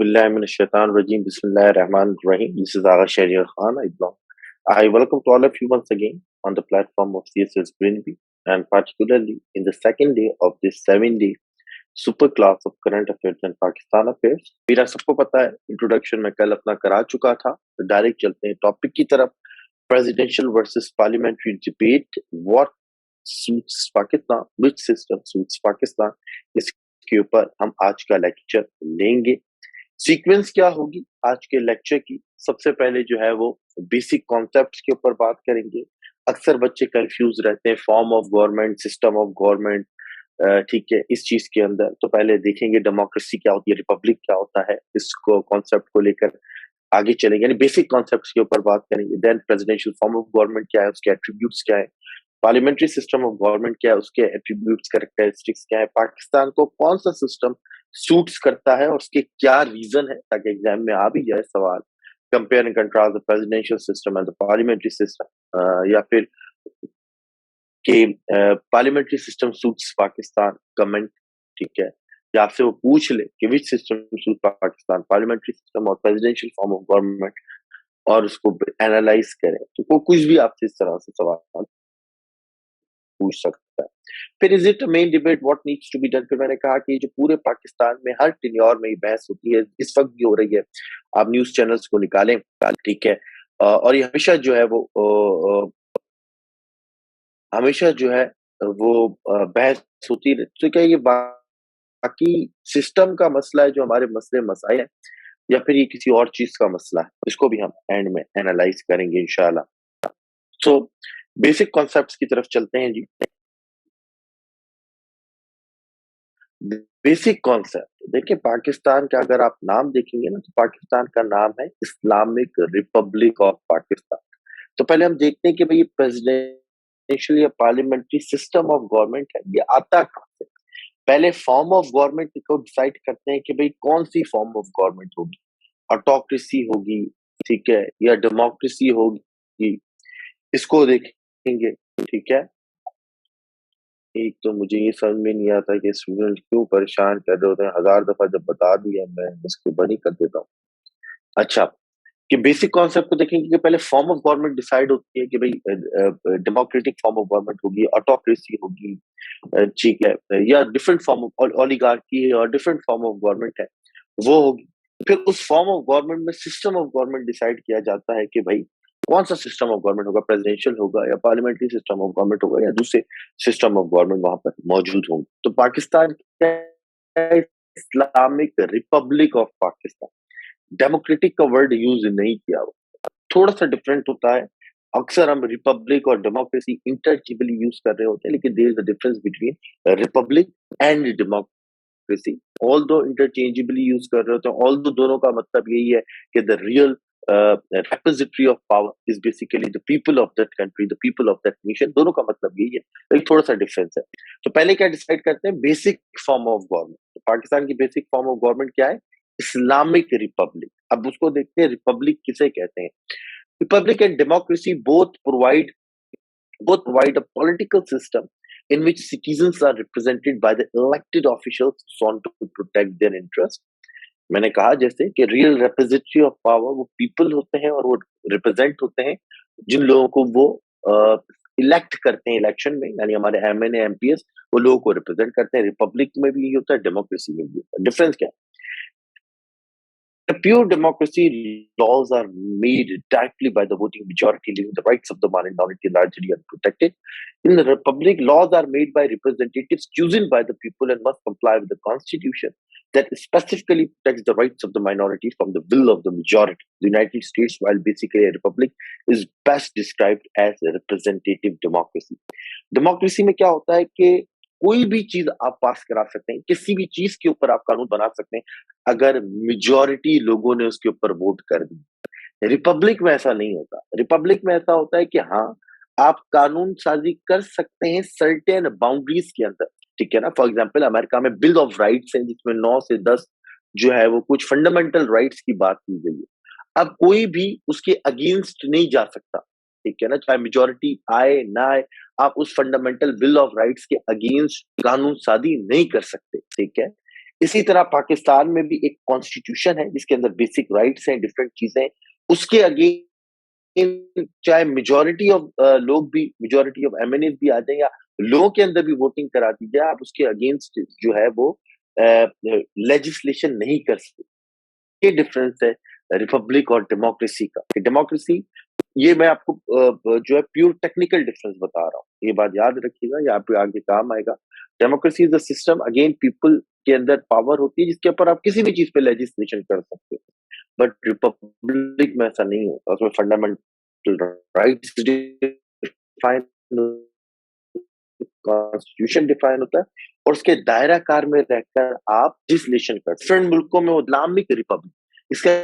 Auzubillahiminash-shaytanir-rajim. Bismillahir-Rahmanir-Rahim. This is Agha Shahryar Khan. I welcome to all of you once again on the platform of CSS Greenby, and particularly in the second day of this 7-day super class of current affairs and Pakistan affairs. मेरा सबको पता है, introduction मैं कल अपना करा चुका था, तो डायरेक्ट चलते हैं टॉपिक की तरफ. Presidential versus parliamentary debate. What suits Pakistan? Which system suits Pakistan? इसके ऊपर हम आज का लेक्चर लेंगे. सीक्वेंस क्या होगी आज के लेक्चर की? सबसे पहले जो है वो बेसिक कॉन्सेप्ट्स के ऊपर बात करेंगे. अक्सर बच्चे कंफ्यूज रहते हैं form of government, system of government, ठीक है, इस चीज के अंदर. तो पहले देखेंगे डेमोक्रेसी क्या होती है, रिपब्लिक क्या होता है, इसको कॉन्सेप्ट को लेकर आगे चलेंगे, यानी बेसिक कॉन्सेप्ट्स के ऊपर बात करेंगे. Then presidential form of government क्या है, उसके एट्रीब्यूट्स क्या है, पार्लियामेंट्री सिस्टम ऑफ गवर्नमेंट क्या है, उसके एट्रीब्यूट्स कैरेक्टरिस्टिक्स क्या है, पाकिस्तान को कौन सा सिस्टम सूट्स करता है और उसके क्या रीजन है, ताकि एग्जाम में आ भी जाए सवाल. Compare and contrast the presidential system and the parliamentary system, या फिर कि parliamentary system suits Pakistan, comment, ठीक है, या आपसे वो पूछ ले कि which system suit Pakistan, parliamentary system और प्रेसिडेंशियल फॉर्म ऑफ गवर्नमेंट, और उसको एनालाइज करें, तो वो कुछ भी आपसे इस तरह से सवाल पूछ सकता है. फिर is it main debate what needs to be done. फिर मैंने कहा कि जो पूरे पाकिस्तान में हर टेन्योर में बहस होती है, इस वक्त भी हो रही है, आप न्यूज चैनल्स को निकालें, ठीक है, और ये हमेशा जो है वो हमेशा जो है वो बहस होती रहती. तो क्या ये बाकी सिस्टम का मसला है, जो हमारे मसले मसाइल हैं, या फिर ये किसी और चीज का मसला है, इसको भी हम एंड में एनालाइज करेंगे इंशाल्लाह. सो बेसिक कॉन्सेप्ट्स की तरफ चलते हैं जी. बेसिक कॉन्सेप्ट देखिए, पाकिस्तान का अगर आप नाम देखेंगे ना, तो पाकिस्तान का नाम है इस्लामिक रिपब्लिक ऑफ पाकिस्तान. तो पहले हम देखते हैं कि भाई प्रेसिडेंशियल या पार्लियामेंट्री सिस्टम ऑफ गवर्नमेंट है, ये आता कहाँ से. पहले फॉर्म ऑफ गवर्नमेंट को डिसाइड करते हैं कि भाई कौन सी फॉर्म ऑफ गवर्नमेंट होगी, ऑटोक्रेसी होगी, ठीक है, या डेमोक्रेसी होगी, इसको देखेंगे, ठीक है. एक तो मुझे ये समझ में नहीं आता कि स्टूडेंट क्यों परेशान कर रहे होते हैं. 1000 दफा जब बता दिया, मैं इसको बंद ही कर देता हूँ. अच्छा, कि बेसिक कॉन्सेप्ट को देखेंगे कि पहले फॉर्म ऑफ गवर्नमेंट डिसाइड होती है कि भाई डेमोक्रेटिक फॉर्म ऑफ गवर्नमेंट होगी, ऑटोक्रेसी होगी, ठीक है, या डिफरेंट फॉर्म ऑफ ओलिगार्की है और डिफरेंट फॉर्म ऑफ गवर्नमेंट है, वो होगी. फिर उस फॉर्म ऑफ गवर्नमेंट में सिस्टम ऑफ गवर्नमेंट डिसाइड किया जाता है कि भाई कौन सा सिस्टम ऑफ गवर्नमेंट होगा, प्रेसिडेंशियल होगा या पार्लियामेंट्री सिस्टम ऑफ गवर्नमेंट होगा, या दूसरे सिस्टम ऑफ गवर्नमेंट वहां पर मौजूद होंगे. तो Pakistan Islamic Republic of Pakistan, democratic का वर्ड यूज नहीं किया हुआ, थोड़ा सा डिफरेंट होता है. अक्सर हम रिपब्लिक और डेमोक्रेसी इंटरचेंजेबली यूज कर रहे होते हैं, लेकिन there is a difference between republic and democracy. Although interchangeably use कर रहे होते हैं, ऑल दो दोनों का मतलब यही है कि the real repository of power is basically the people of that country, the people of that nation. दोनों का मतलब यही है, एक थोड़ा सा डिफरेंस है. तो पहले क्या डिसाइड करते हैं, बेसिक फॉर्म ऑफ गवर्नमेंट. तो पाकिस्तान की बेसिक फॉर्म ऑफ गवर्नमेंट क्या है, इस्लामिक रिपब्लिक. अब उसको देखते हैं रिपब्लिक किसे कहते हैं. Republic and democracy both provide a political system in which citizens are represented by the elected officials sought to protect their interests. मैंने कहा जैसे कि रियल रिप्रेजेंटेटिव ऑफ पावर वो पीपल होते हैं, और वो रिप्रेजेंट होते हैं जिन लोगों को वो इलेक्ट करते हैं इलेक्शन में, यानी हमारे एमएनए एमपीएस वो लोगों को रिप्रेजेंट करते हैं. रिपब्लिक में भी यही होता है, डेमोक्रेसी में भी होता है. डिफरेंस क्या है? A pure democracy, laws are made directly by the voting majority, leaving the rights of the minority largely unprotected. In the republic, laws are made by representatives chosen by the people and must comply with the constitution that specifically protects the rights of the minority from the will of the majority. The United States, while basically a republic, is best described as a representative democracy. Democracy में क्या होता है कि कोई भी चीज आप पास करा सकते हैं, किसी भी चीज के ऊपर आप कानून बना सकते हैं अगर मेजॉरिटी लोगों ने उसके ऊपर वोट कर दी. रिपब्लिक में ऐसा नहीं होता. रिपब्लिक में ऐसा होता है कि हाँ, आप कानून साजी कर सकते हैं सर्टेन बाउंड्रीज के अंदर, ठीक है ना. फॉर एग्जांपल अमेरिका में बिल ऑफ राइट्स है, जिसमें 9 से 10 जो है वो कुछ फंडामेंटल राइट्स की बात की गई है. अब कोई भी उसके अगेंस्ट नहीं जा सकता, ठीक है ना, चाहे मेजॉरिटी आए ना आए, आप उस फंडामेंटल बिल ऑफ राइट्स के अगेंस्ट कानून साजी नहीं कर सकते, ठीक है. इसी तरह पाकिस्तान में भी एक कॉन्स्टिट्यूशन है जिसके अंदर बेसिक राइट्स हैं, डिफरेंट चीजें हैं। उसके अगेन चाहे मेजोरिटी ऑफ लोग भी, मेजोरिटी ऑफ एमएनएस भी आ जाए या लोगों के अंदर भी वोटिंग करा दी जाए, आप उसके अगेंस्ट जो है वो लेजिस्लेशन नहीं कर सकते। ये डिफरेंस है रिपब्लिक और डेमोक्रेसी का। डेमोक्रेसी, ये मैं आपको जो है प्योर टेक्निकल डिफरेंस बता रहा हूँ, ये बात याद रखिएगा, यहाँ पे आगे काम आएगा। Democracy is a system, again people के अंदर पावर होती है जिसके ऊपर आप किसी भी चीज पे लेजिस्लेशन कर सकते हो। बट रिपब्लिक में ऐसा नहीं होता, उसमें fundamental rights define, constitution define होता है, और उसके दायरा कार में रहकर आप लेजिस्लेशन कर। डिफरेंट मुल्कों में इस्लामिक रिपब्लिक, इसका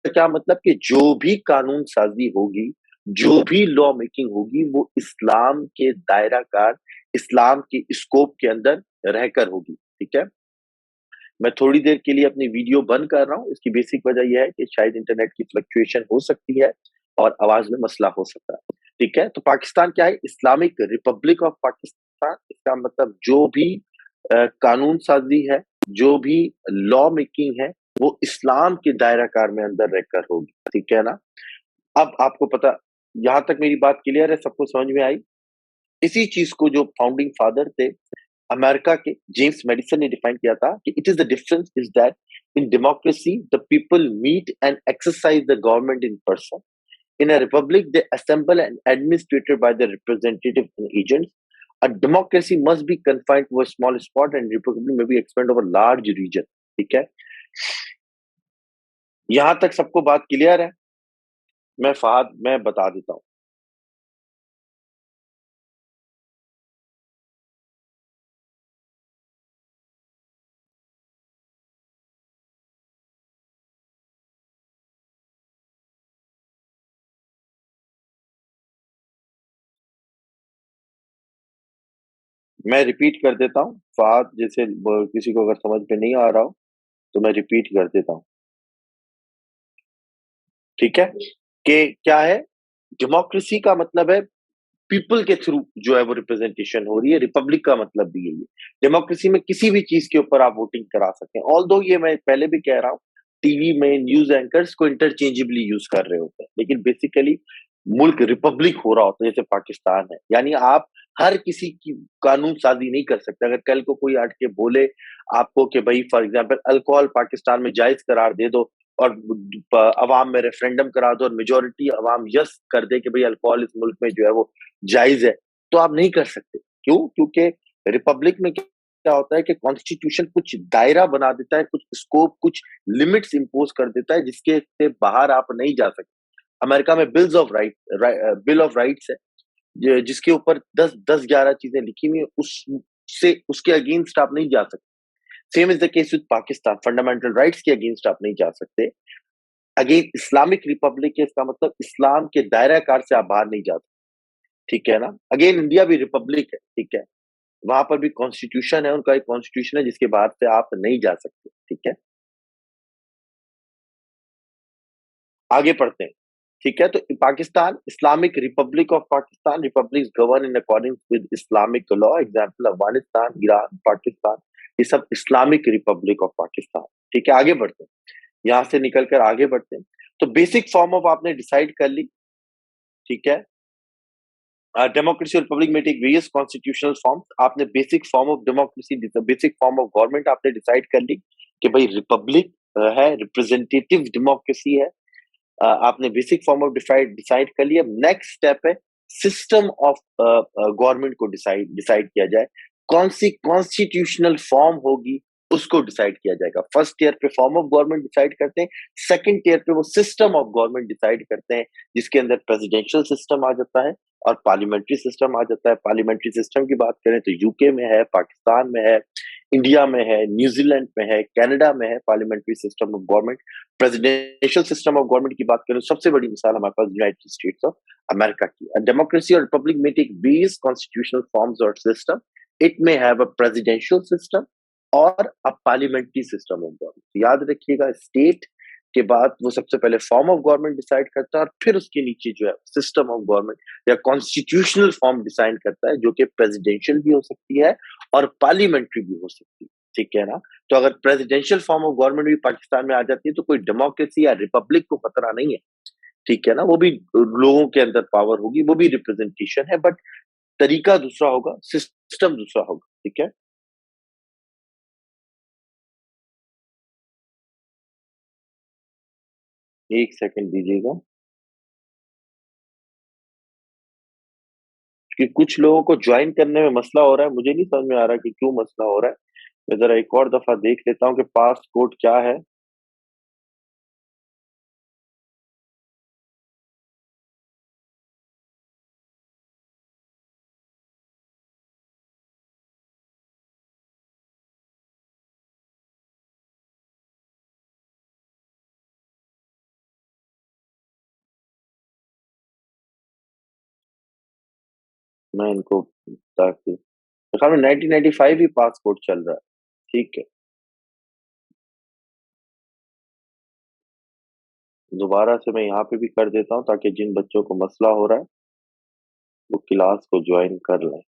क्या मतलब कि जो भी कानून साजी होगी, जो भी लॉ मेकिंग होगी, वो इस्लाम के दायरा कार, इस्लाम के स्कोप के अंदर रहकर होगी। ठीक है, मैं थोड़ी देर के लिए अपनी वीडियो बंद कर रहा हूँ। इसकी बेसिक वजह यह है कि शायद इंटरनेट की फ्लक्चुएशन हो सकती है और आवाज में मसला हो सकता है। ठीक है, तो पाकिस्तान क्या है? Islamic Republic of Pakistan. इसका मतलब जो भी कानून साजी है, जो भी लॉ मेकिंग है, वो इस्लाम के दायरा कार में अंदर रहकर होगी। ठीक है ना? अब आपको पता, यहां तक मेरी बात क्लियर है, सबको समझ में आई? इसी चीज को जो फाउंडिंग फादर थे अमेरिका के, जेम्स मेडिसन ने डिफाइन किया था कि it is the difference is that in democracy the people meet and exercise the government in person, in a republic they assemble and administrated by the representative and agents, a democracy must be confined to a small spot and republic may be expand over large region. ठीक है, यहां तक सबको बात clear है? मैं फहद, मैं बता देता हूँ। मैं रिपीट कर देता हूँ फहद, जैसे किसी को अगर समझ में नहीं आ रहा हो तो मैं रिपीट कर देता हूँ। ठीक है, कि क्या है? डेमोक्रेसी का मतलब है पीपल के थ्रू जो है वो रिप्रेजेंटेशन हो रही है। रिपब्लिक का मतलब भी यही है। डेमोक्रेसी में किसी भी चीज के ऊपर आप वोटिंग करा सकते हैं। ऑल दो ये मैं पहले भी कह रहा हूँ, टीवी में न्यूज एंकर्स को इंटरचेंजेबली यूज कर रहे होते हैं, लेकिन बेसिकली मुल्क रिपब्लिक हो रहा होता है, जैसे पाकिस्तान है। यानी आप हर किसी की कानून साजी नहीं कर सकते। अगर कल को कोई आट के बोले आपको कि भाई फॉर एग्जाम्पल अल्कोहल पाकिस्तान में जायज करार दे दो, और अवाम में रेफरेंडम करा दो, और मेजोरिटी अवाम यस कर दे कि भाई अल्कोहल इस मुल्क में जो है वो जायज है, तो आप नहीं कर सकते। क्यों? क्योंकि रिपब्लिक में क्या होता है कि कॉन्स्टिट्यूशन कुछ दायरा बना देता है, कुछ स्कोप, कुछ लिमिट्स इंपोज कर देता है जिसके से बाहर आप नहीं जा सकते। अमेरिका में बिल ऑफ राइट्स है, जिसके ऊपर 10 11 चीजें लिखी हुई है, उससे उसके अगेंस्ट आप नहीं जा सकते। Same is the case with Pakistan, fundamental rights के अगेंस्ट आप नहीं जा सकते। अगेन इस्लामिक रिपब्लिक है, इसका मतलब इस्लाम के दायरा कार से आप बाहर नहीं जाते। ठीक है ना? अगेन इंडिया भी रिपब्लिक है। ठीक है, वहां पर भी कॉन्स्टिट्यूशन है, उनका एक कॉन्स्टिट्यूशन है जिसके बाहर से आप नहीं जा सकते। ठीक है, आगे पढ़ते हैं। ठीक है, तो Pakistan, Islamic Republic of Pakistan, Republic govern in according with Islamic law. Example Afghanistan, Iran, Pakistan, ये सब इस्लामिक रिपब्लिक ऑफ पाकिस्तान। ठीक है, आगे बढ़ते हैं, यहां से निकल कर आगे बढ़ते हैं। तो बेसिक फॉर्म ऑफ आपने डिसाइड कर ली। ठीक है, डेमोक्रेसी और रिपब्लिक में टेक वेरियस कॉन्स्टिट्यूशनल फॉर्म्स। आपने basic form of democracy, basic form of government आपने डिसाइड कर ली कि भाई रिपब्लिक है, रिप्रेजेंटेटिव डेमोक्रेसी है। आपने basic form of decide decide कर लिया। नेक्स्ट स्टेप है सिस्टम ऑफ गवर्नमेंट को डिसाइड डिसाइड किया जाए। कौन सी कॉन्स्टिट्यूशनल फॉर्म होगी उसको डिसाइड किया जाएगा। फर्स्ट ईयर पे फॉर्म ऑफ गवर्नमेंट डिसाइड करते हैं, सेकंड ईयर पे वो सिस्टम ऑफ गवर्नमेंट डिसाइड करते हैं, जिसके अंदर प्रेसिडेंशियल सिस्टम आ जाता है और पार्लियामेंट्री सिस्टम आ जाता है। पार्लियामेंट्री सिस्टम की बात करें तो यूके में है, पाकिस्तान में है, इंडिया में है, न्यूजीलैंड में है, कनाडा में है parliamentary system of government. Presidential system of government की बात करें तो सबसे बड़ी मिसाल हमारे पास यूनाइटेड स्टेट्स ऑफ अमेरिका की। डेमोक्रेसी और रिपब्लिक में टेक वेरियस कॉन्स्टिट्यूशनल फॉर्म्स और सिस्टम। इट में हैव अ प्रेसिडेंशियल सिस्टम और a parliamentary system of government. याद रखिएगा, स्टेट के बाद वो सबसे पहले फॉर्म ऑफ गवर्नमेंट डिसाइड करता है और फिर उसके नीचे जो है सिस्टम ऑफ गवर्नमेंट या कॉन्स्टिट्यूशनल फॉर्म डिसाइड करता है, जो कि प्रेसिडेंशियल भी हो सकती है और पार्लियामेंट्री भी हो सकती है। ठीक है ना? तो अगर प्रेसिडेंशियल फॉर्म ऑफ गवर्नमेंट भी पाकिस्तान में आ जाती है तो कोई डेमोक्रेसी या रिपब्लिक को खतरा नहीं है, ठीक है ना? वो भी लोगों के अंदर पावर होगी, वो भी रिप्रेजेंटेशन है, बट तरीका दूसरा होगा, सिस्टम दूसरा होगा, ठीक है? एक सेकंड दीजिएगा कि कुछ लोगों को ज्वाइन करने में मसला हो रहा है, मुझे नहीं समझ में आ रहा कि क्यों मसला हो रहा है। मैं जरा एक और दफा देख लेता हूँ कि पास कोड क्या है। मैं इनको ताकि मेरे ख्याल में 1995 ही पास कोड चल रहा है, ठीक है। दोबारा से मैं यहाँ पे भी कर देता हूँ ताकि जिन बच्चों को मसला हो रहा है वो क्लास को ज्वाइन कर लें।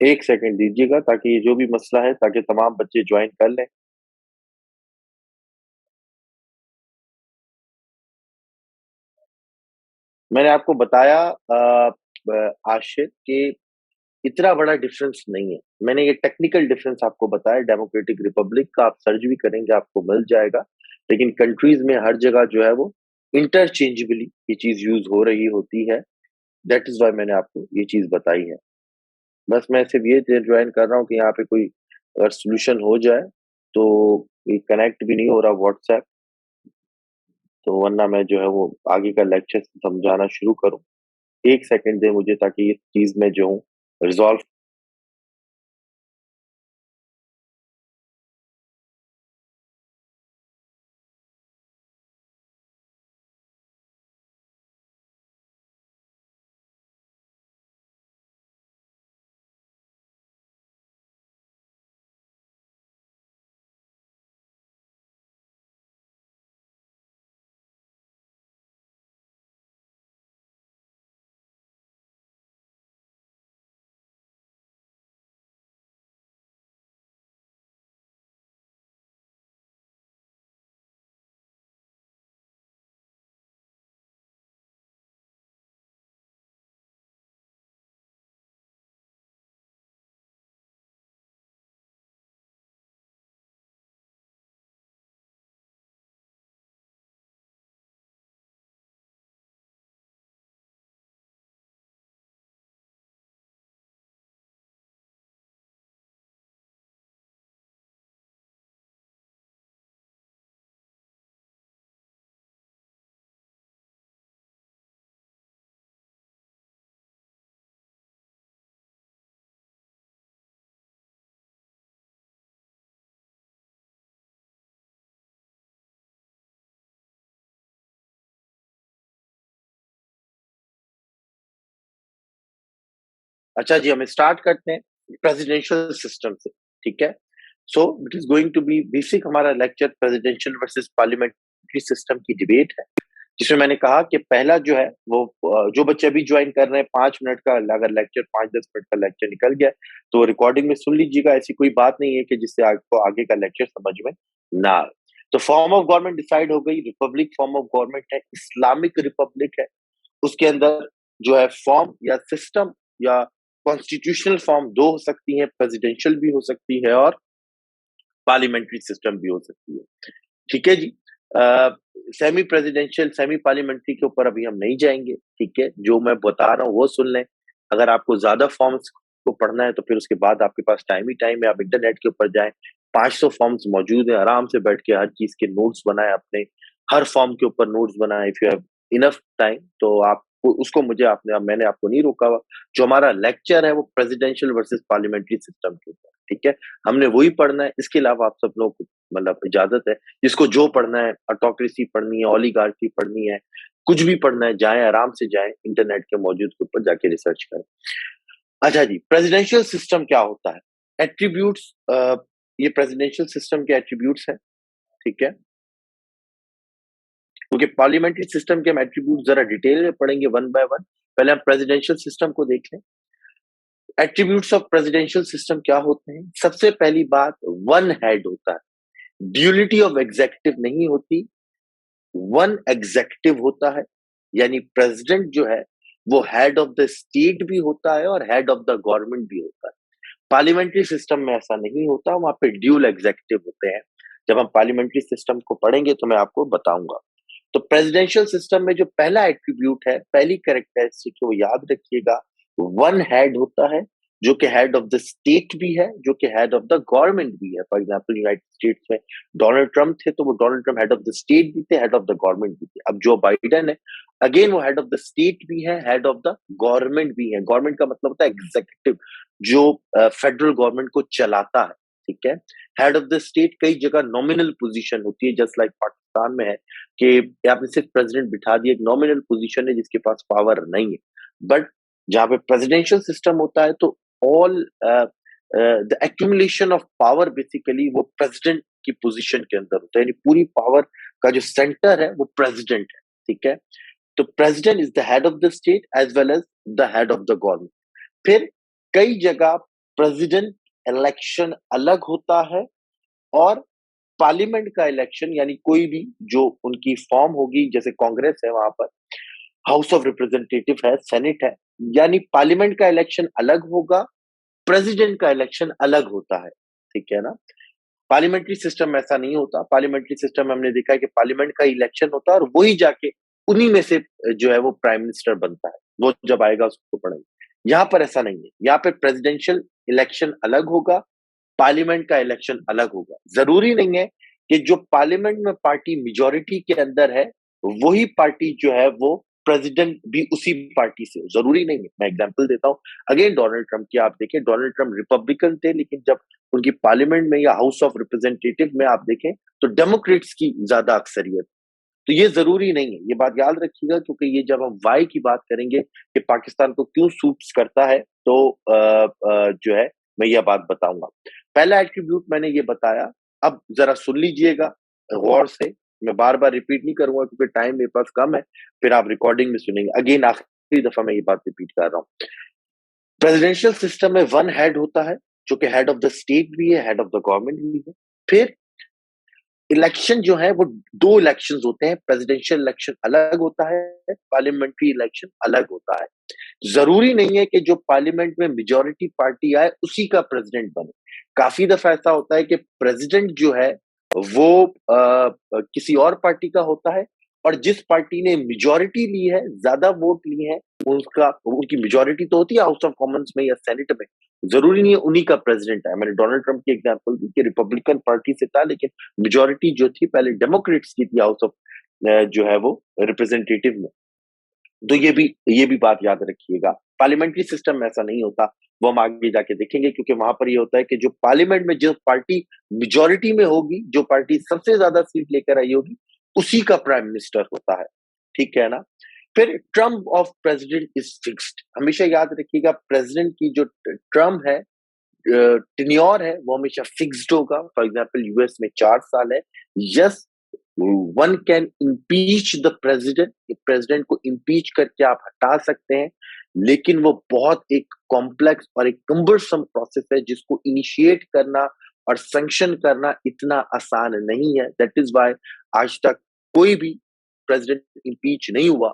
एक सेकंड दीजिएगा ताकि ये जो भी मसला है ताकि तमाम बच्चे ज्वाइन कर लें। मैंने आपको बताया आशिर कि इतना बड़ा डिफरेंस नहीं है। मैंने ये टेक्निकल डिफरेंस आपको बताया डेमोक्रेटिक रिपब्लिक का, आप सर्च भी करेंगे आपको मिल जाएगा। लेकिन कंट्रीज में हर जगह जो है वो इंटरचेंजेबली ये चीज यूज हो रही होती है। दैट इज वाई मैंने आपको ये चीज बताई है। बस मैं सिर्फ ये ज्वाइन कर रहा हूँ कि यहाँ पे कोई अगर सोल्यूशन हो जाए तो ये कनेक्ट भी नहीं हो रहा व्हाट्सएप, तो वरना मैं जो है वो आगे का लेक्चर समझाना शुरू करूँ। एक सेकंड दे मुझे ताकि इस चीज में जो हूँ रिजॉल्व। अच्छा जी, हम स्टार्ट करते हैं प्रेसिडेंशियल सिस्टम से, ठीक है। So it is going to be basic, हमारा lecture presidential versus parliamentary system की डिबेट है, जिसमें मैंने कहा कि पहला जो है वो जो बच्चे अभी ज्वाइन कर रहे हैं 5 मिनट का अगर लेक्चर 5-10 मिनट का लेक्चर निकल गया तो रिकॉर्डिंग में सुन लीजिएगा। ऐसी कोई बात नहीं है कि जिससे आपको आगे का लेक्चर समझ में ना आए। तो फॉर्म ऑफ गवर्नमेंट डिसाइड हो गई, रिपब्लिक फॉर्म ऑफ गवर्नमेंट है, इस्लामिक रिपब्लिक है। उसके अंदर जो है फॉर्म या सिस्टम या कॉन्स्टिट्यूशनल फॉर्म दो हो सकती है, प्रेसिडेंशियल भी हो सकती है और पार्लियामेंट्री सिस्टम भी हो सकती है, ठीक है जी। सेमी प्रेसिडेंशियल सेमी पार्लियामेंट्री के ऊपर अभी हम नहीं जाएंगे, ठीक है। जो मैं बता रहा हूँ वो सुन लें। अगर आपको ज्यादा फॉर्म्स को पढ़ना है तो फिर उसके बाद आपके पास टाइम ही टाइम है, आप इंटरनेट के ऊपर जाएं। 500 फॉर्म्स मौजूद है, आराम से बैठ के हर चीज के नोट्स बनाए अपने, हर फॉर्म के ऊपर नोट्स बनाए। If you have enough time तो आप उसको मुझे आपने मैंने आपको नहीं रोका हुआ। जो हमारा लेक्चर है वो प्रेसिडेंशियल वर्सेस पार्लियामेंट्री सिस्टम के ऊपर, ठीक है। हमने वही पढ़ना है, इसके अलावा आप सब लोगों को मतलब इजाजत है। जिसको जो पढ़ना है, ऑटोक्रेसी पढ़नी है, ओलिगार्की पढ़नी है, कुछ भी पढ़ना है, जाएं आराम से जाएं इंटरनेट के मौजूद के ऊपर जाके रिसर्च करें। अच्छा जी, प्रेसिडेंशियल सिस्टम क्या होता है? एट्रीब्यूट्स, ये प्रेसिडेंशियल सिस्टम के एट्रीब्यूट्स हैं, ठीक है। क्योंकि पार्लियामेंट्री सिस्टम के हम एट्रीब्यूट जरा डिटेल में पढ़ेंगे वन बाय वन। पहले हम प्रेसिडेंशियल सिस्टम को देख लें। एट्रीब्यूट्स ऑफ प्रेसिडेंशियल सिस्टम क्या होते हैं? सबसे पहली बात, वन हेड होता है, ड्यूलिटी ऑफ एग्जीक्यूटिव नहीं होती, वन एग्जीक्यूटिव होता है। यानी प्रेसिडेंट जो है वो हेड ऑफ द स्टेट भी होता है और हेड ऑफ द गवर्नमेंट भी होता है। पार्लियामेंट्री सिस्टम में ऐसा नहीं होता, वहां पे ड्यूल एग्जीक्यूटिव होते हैं। जब हम पार्लियामेंट्री सिस्टम को पढ़ेंगे तो मैं आपको बताऊंगा। तो प्रेसिडेंशियल सिस्टम में जो पहला एट्रीब्यूट है, पहली कैरेक्टरिस्टिक वो याद रखिएगा, वन हेड होता है, जो कि हेड ऑफ द स्टेट भी है, जो कि हेड ऑफ द गवर्नमेंट भी है। फॉर एग्जांपल यूनाइटेड स्टेट्स में डोनाल्ड ट्रंप थे, तो वो Donald Trump head of the state भी थे, हेड ऑफ द गवर्नमेंट भी थे। अब जो बाइडेन है, अगेन वो हेड ऑफ द स्टेट भी है, हेड ऑफ द गवर्नमेंट भी है। गवर्नमेंट का मतलब होता है एग्जीक्यूटिव, जो फेडरल गवर्नमेंट को चलाता है। ठीक है। हेड ऑफ द स्टेट कई जगह नॉमिनल पोजीशन होती है, जस्ट लाइक पाकिस्तान में है कि आपने सिर्फ प्रेसिडेंट बिठा दिया, एक नॉमिनल पोजीशन है जिसके पास पावर नहीं है। बट जहां पे प्रेसिडेंशियल सिस्टम होता है तो all the accumulation of power basically वो प्रेसिडेंट की पोजीशन के अंदर होता है। यानी पूरी पावर का जो सेंटर है वो प्रेसिडेंट है। ठीक है। तो president is the head of the state as well as the head of the government. फिर कई जगह प्रेसिडेंट इलेक्शन अलग होता है और पार्लियामेंट का इलेक्शन, यानी कोई भी जो उनकी फॉर्म होगी, जैसे कांग्रेस है वहां पर हाउस ऑफ रिप्रेजेंटेटिव है, सेनेट है, यानी पार्लियामेंट का इलेक्शन अलग होगा, प्रेसिडेंट का इलेक्शन अलग होता है। ठीक है ना। पार्लियामेंट्री सिस्टम में ऐसा नहीं होता। पार्लियामेंट्री सिस्टम में हमने देखा है कि पार्लियामेंट का इलेक्शन होता है और वही जाके उन्हीं में से जो है वो प्राइम मिनिस्टर बनता है। वो जब आएगा उसको पढ़ेंगे। यहाँ पर ऐसा नहीं है। यहाँ पे प्रेसिडेंशियल इलेक्शन अलग होगा, पार्लियामेंट का इलेक्शन अलग होगा। जरूरी नहीं है कि जो पार्लियामेंट में पार्टी मेजोरिटी के अंदर है वही पार्टी जो है वो प्रेसिडेंट भी उसी पार्टी से हो। जरूरी नहीं है। मैं एग्जांपल देता हूँ। अगेन डोनाल्ड ट्रंप की आप देखिए, डोनाल्ड ट्रंप रिपब्लिकन थे, लेकिन जब उनकी पार्लियामेंट में या हाउस ऑफ रिप्रेजेंटेटिव में आप देखें तो डेमोक्रेट्स की ज्यादा अक्सरियत। तो ये जरूरी नहीं है, ये बात याद रखिएगा, क्योंकि ये जब हम वाई की बात करेंगे कि पाकिस्तान को क्यों सूट्स करता है तो जो है मैं यह बात बताऊंगा। पहला एट्रीब्यूट मैंने ये बताया। अब जरा सुन लीजिएगा गौर से। मैं बार बार रिपीट नहीं करूंगा क्योंकि टाइम मेरे पास कम है, फिर आप रिकॉर्डिंग में सुनेंगे। अगेन आखिरी दफा मैं ये बात रिपीट कर रहा हूँ। प्रेसिडेंशियल सिस्टम में वन हेड होता है, जो कि हेड ऑफ द स्टेट भी है, हेड ऑफ द गवर्नमेंट भी है। फिर इलेक्शन जो है वो दो इलेक्शंस होते हैं। प्रेसिडेंशियल इलेक्शन अलग होता है, पार्लियामेंट्री इलेक्शन अलग होता है। जरूरी नहीं है कि जो पार्लियामेंट में मेजोरिटी पार्टी आए उसी का प्रेसिडेंट बने। काफी दफा ऐसा होता है कि प्रेसिडेंट जो है वो किसी और पार्टी का होता है, और जिस पार्टी ने मेजोरिटी ली है, ज्यादा वोट लिए हैं, उसका उनकी मेजोरिटी तो होती है हाउस ऑफ कॉमन्स में या सेनेट में, जरूरी नहीं है उन्हीं का प्रेसिडेंट है। मैंने डोनाल्ड ट्रंप की एग्जांपल दी कि रिपब्लिकन पार्टी से था, लेकिन मेजोरिटी जो थी पहले डेमोक्रेट्स की थी हाउस ऑफ जो है वो रिप्रेजेंटेटिव में। तो ये भी बात याद रखिएगा। पार्लियामेंट्री सिस्टम में ऐसा नहीं होता, वो हम आगे जाके देखेंगे, क्योंकि वहां पर ये होता है कि जो पार्लियामेंट में जो पार्टी मेजोरिटी में होगी, जो पार्टी सबसे ज्यादा सीट लेकर आई होगी, उसी का प्राइम मिनिस्टर होता है। ठीक है ना। फिर term of president is fixed. हमेशा याद रखिएगा, प्रेसिडेंट की जो टर्म है, टेन्योर है, वो हमेशा फिक्स्ड होगा। फॉर एग्जांपल यूएस में 4 साल है। Yes, one can impeach the president, president को इम्पीच करके आप हटा सकते हैं, लेकिन वो बहुत एक कॉम्प्लेक्स और एक कम्बरसम प्रोसेस है जिसको इनिशिएट करना और सैंक्शन करना इतना आसान नहीं है। दैट इज वाई आज तक कोई भी प्रेसिडेंट इम्पीच नहीं हुआ।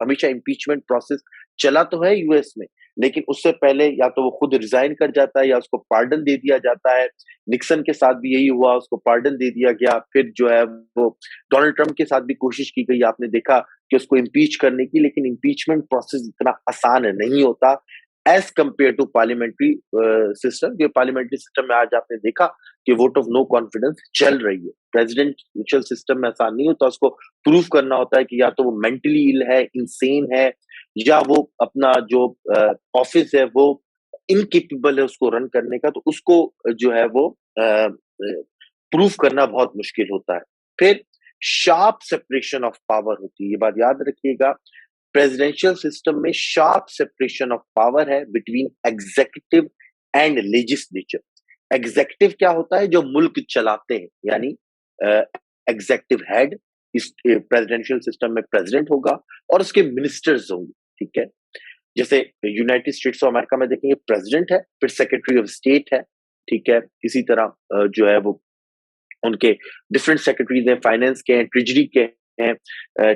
हमेशा इम्पीचमेंट प्रोसेस चला तो है यूएस में, लेकिन उससे पहले या तो वो खुद रिजाइन कर जाता है या उसको पार्डन दे दिया जाता है। निक्सन के साथ भी यही हुआ, उसको पार्डन दे दिया गया। फिर जो है वो डोनाल्ड ट्रंप के साथ भी कोशिश की गई, आपने देखा कि उसको इम्पीच करने की, लेकिन इम्पीचमेंट प्रोसेस इतना आसान नहीं होता as compare to parliamentary system. जो पार्लियामेंट्री सिस्टम में आज आपने देखा कि वोट ऑफ नो कॉन्फिडेंस चल रही है। प्रेसिडेंशियल सिस्टम में आसान नहीं होता, उसको प्रूव करना होता है कि या तो वो मेंटली इल है, इंसेन है, या वो अपना जो ऑफिस है वो इनकेपेबल है उसको रन करने का, तो उसको जो है वो प्रूफ करना बहुत मुश्किल होता है। फिर शार्प सेपरेशन ऑफ पावर होती है, ये बात याद रखिएगा। प्रेसिडेंशियल सिस्टम में शार्प सेपरेशन ऑफ पावर है between executive and legislature. Executive क्या होता है? जो मुल्क चलाते हैं, यानी एग्जीक्यूटिव हेड, इस प्रेसिडेंशियल सिस्टम में प्रेसिडेंट होगा और उसके मिनिस्टर्स होंगे, ठीक है। जैसे यूनाइटेड स्टेट्स ऑफ अमेरिका में देखेंगे प्रेसिडेंट है, फिर सेक्रेटरी ऑफ स्टेट है, ठीक है। इसी तरह जो है वो उनके डिफरेंट सेक्रेटरीज हैं, फाइनेंस के हैं, ट्रेजरी के हैं,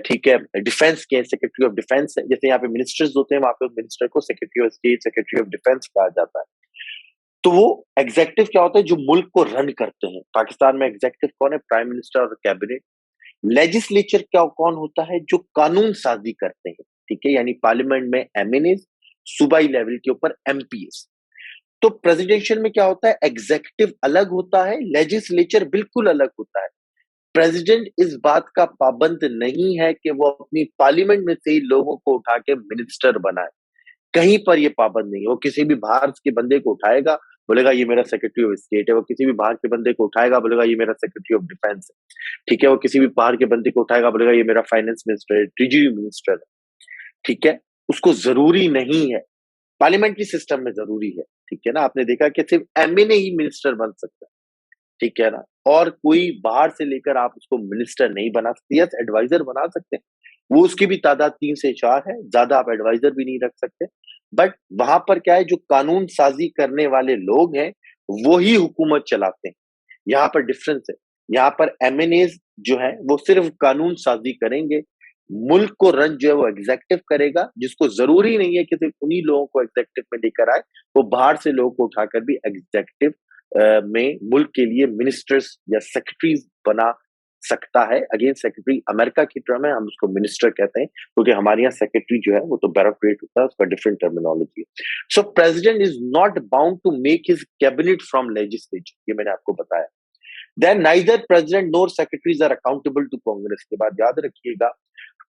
ठीक है, डिफेंस के, सेक्रेटरी ऑफ डिफेंस है। जैसे यहाँ पे मिनिस्टर्स होते हैं, वहां पे मिनिस्टर को secretary of state, secretary of defence कहा जाता है। तो वो एग्जेक्टिव क्या होता है, जो मुल्क को रन करते हैं। पाकिस्तान में एग्जेक्टिव कौन है, प्राइम मिनिस्टर और कैबिनेट। लेजिस्लेचर क्या कौन होता है, जो कानून साजी करते हैं, ठीक है, यानी पार्लियामेंट में एमएनएस, सूबाई लेवल के ऊपर एमपीएस। तो प्रेसिडेंशियल में क्या होता है, एग्जेक्टिव अलग होता है, लेजिस्लेचर बिल्कुल अलग होता है। प्रेसिडेंट इस बात का पाबंद नहीं है कि वो अपनी पार्लियामेंट में से ही लोगों को उठा के मिनिस्टर बनाए, कहीं पर ये पाबंद नहीं है। वो किसी भी बाहर के बंदे को उठाएगा, बोलेगा ये मेरा सेक्रेटरी ऑफ स्टेट है। वो किसी भी बाहर के बंदे को उठाएगा, बोलेगा ये मेरा सेक्रेटरी ऑफ डिफेंस है, ठीक है। वो किसी भी बाहर के बंदे को उठाएगा, बोलेगा ये मेरा फाइनेंस मिनिस्टर है, ट्रेजरी मिनिस्टर है, ठीक है। उसको जरूरी नहीं है, पार्लियामेंट्री सिस्टम में जरूरी है, ठीक है ना। आपने देखा कि सिर्फ एमएनए ही मिनिस्टर बन सकता है, ठीक है ना, और कोई बाहर से लेकर आप उसको मिनिस्टर नहीं बना सकते। यस, एडवाइजर बना सकते हैं, वो उसकी भी तादाद 3 से 4 है, ज्यादा आप एडवाइजर भी नहीं रख सकते। बट वहां पर क्या है, जो कानून साजी करने वाले लोग हैं वो ही हुकूमत चलाते हैं। यहाँ पर डिफरेंस है, यहाँ पर एमएनए जो है वो सिर्फ कानून साजी करेंगे, मुल्क को रन जो है वो एग्जेक्टिव करेगा, जिसको जरूरी नहीं है कि सिर्फ उन्हीं लोगों को एग्जेक्टिव में लेकर आए, वो बाहर से लोगों को उठाकर भी एग्जेक्टिव में मुल्क के लिए मिनिस्टर्स या सेक्रेटरीज बना सकता है। अगेन सेक्रेटरी अमेरिका की टर्म है, हम उसको मिनिस्टर कहते हैं, क्योंकि हमारे यहाँ सेक्रेटरी जो है वो तो ब्यूरोक्रेट होता है, उसका डिफरेंट टर्मिनोलॉजी है। So president is not bound to make his cabinet from legislature, ये मैंने आपको बताया। Then neither president nor secretaries are accountable to Congress. के बाद याद रखिएगा,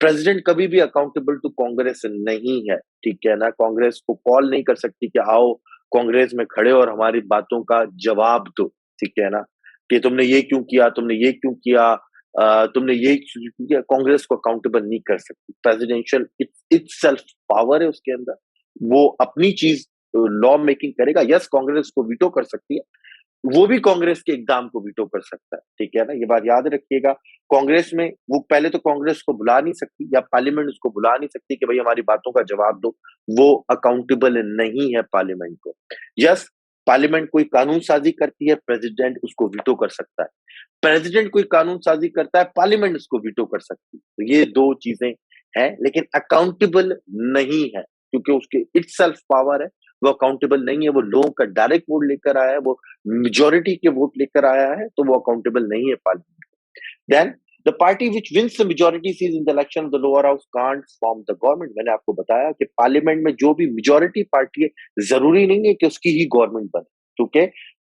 प्रेसिडेंट कभी भी अकाउंटेबल टू कांग्रेस नहीं है, ठीक है ना। कांग्रेस को कॉल नहीं कर सकती कि आओ कांग्रेस में खड़े और हमारी बातों का जवाब दो, ठीक है ना, कि तुमने ये क्यों किया, तुमने ये क्यों किया, तुमने ये क्यों किया। कांग्रेस को अकाउंटेबल नहीं कर सकती। प्रेसिडेंशियल इट्सेल्फ पावर है उसके अंदर, वो अपनी चीज लॉ मेकिंग करेगा। यस, कांग्रेस को वीटो कर सकती है, वो भी कांग्रेस के एग्जाम को वीटो कर सकता है, ठीक है ना। ये बात याद रखिएगा। कांग्रेस में वो पहले तो कांग्रेस को बुला नहीं सकती, या पार्लियामेंट उसको बुला नहीं सकती कि भाई हमारी बातों का जवाब दो। वो अकाउंटेबल नहीं है पार्लियामेंट को। यस, पार्लियामेंट कोई कानून साजी करती है, प्रेसिडेंट उसको वीटो कर सकता है। प्रेसिडेंट कोई कानून साजी करता है, पार्लियामेंट उसको वीटो कर सकती है। तो ये दो चीजें हैं, लेकिन अकाउंटेबल नहीं है, क्योंकि उसके इटसेल्फ पावर है, वो अकाउंटेबल नहीं है। वो लोगों का डायरेक्ट वोट लेकर आया है, वो मेजोरिटी के वोट लेकर आया है, तो वो अकाउंटेबल नहीं है parliament. Then the party which wins the majority seat in the election of the lower house can't form the government. मैंने आपको बताया कि पार्लियामेंट में जो भी मेजोरिटी पार्टी है, जरूरी नहीं है कि उसकी ही गवर्नमेंट बने, क्योंकि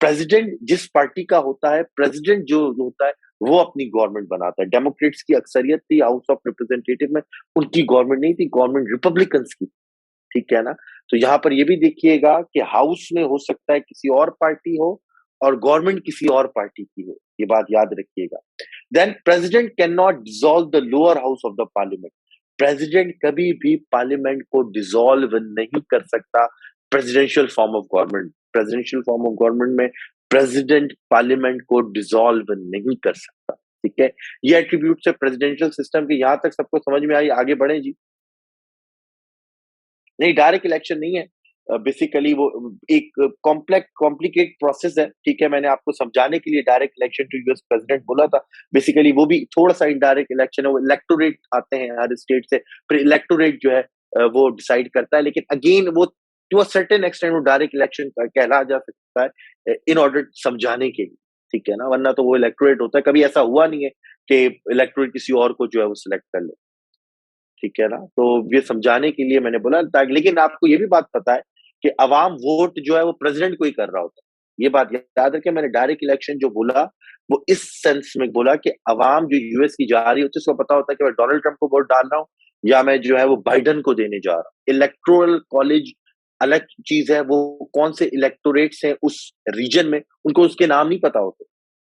प्रेसिडेंट जिस पार्टी का होता है, प्रेसिडेंट जो होता है वो अपनी गवर्नमेंट बनाता है। डेमोक्रेट्स की अक्सरियत थी हाउस ऑफ रिप्रेजेंटेटिव में, उनकी गवर्नमेंट नहीं थी, गवर्नमेंट रिपब्लिकन्स की, ठीक है ना। तो यहाँ पर ये भी देखिएगा कि हाउस में हो सकता है किसी और पार्टी हो और गवर्नमेंट किसी और पार्टी की हो, ये बात याद रखिएगा। Then president can not dissolve the lower house of the parliament. President कभी भी पार्लियामेंट को डिसॉल्व नहीं कर सकता। Presidential form of government, presidential form of government में प्रेसिडेंट पार्लियामेंट को डिसॉल्व नहीं कर सकता, ठीक है। ये एट्रीब्यूट है प्रेसिडेंशियल सिस्टम के। यहां तक सबको समझ में आई, आगे बढ़े जी। नहीं, डायरेक्ट इलेक्शन नहीं है। बेसिकली वो एक कॉम्प्लिकेट प्रोसेस है, ठीक है। मैंने आपको समझाने के लिए direct election to US president बोला था। बेसिकली वो भी थोड़ा सा इनडायरेक्ट इलेक्शन है, वो इलेक्टोरेट आते हैं हर स्टेट से, फिर इलेक्टोरेट जो है वो डिसाइड करता है। लेकिन अगेन वो टू अ सर्टेन एक्सटेंट वो डायरेक्ट इलेक्शन कहला जा सकता है इन ऑर्डर समझाने के लिए, ठीक है ना। वरना तो वो इलेक्टोरेट होता है, कभी ऐसा हुआ नहीं है कि इलेक्टोरेट किसी और को जो है वो सिलेक्ट कर ले, ठीक है ना। तो ये समझाने के लिए मैंने बोला, ताकि लेकिन आपको ये भी बात पता है कि अवाम वोट जो है वो प्रेसिडेंट को ही कर रहा होता है। ये बात याद रखें, मैंने डायरेक्ट इलेक्शन जो बोला वो इस सेंस में बोला कि अवाम जो यूएस की जा रही होती है, उसको पता होता है कि मैं डोनाल्ड ट्रंप को वोट डाल रहा हूँ या मैं जो है वो बाइडन को देने जा रहा हूँ। इलेक्टोरल कॉलेज अलग चीज है, वो कौन से इलेक्टोरेट्स हैं उस रीजन में, उनको उसके नाम नहीं पता होते,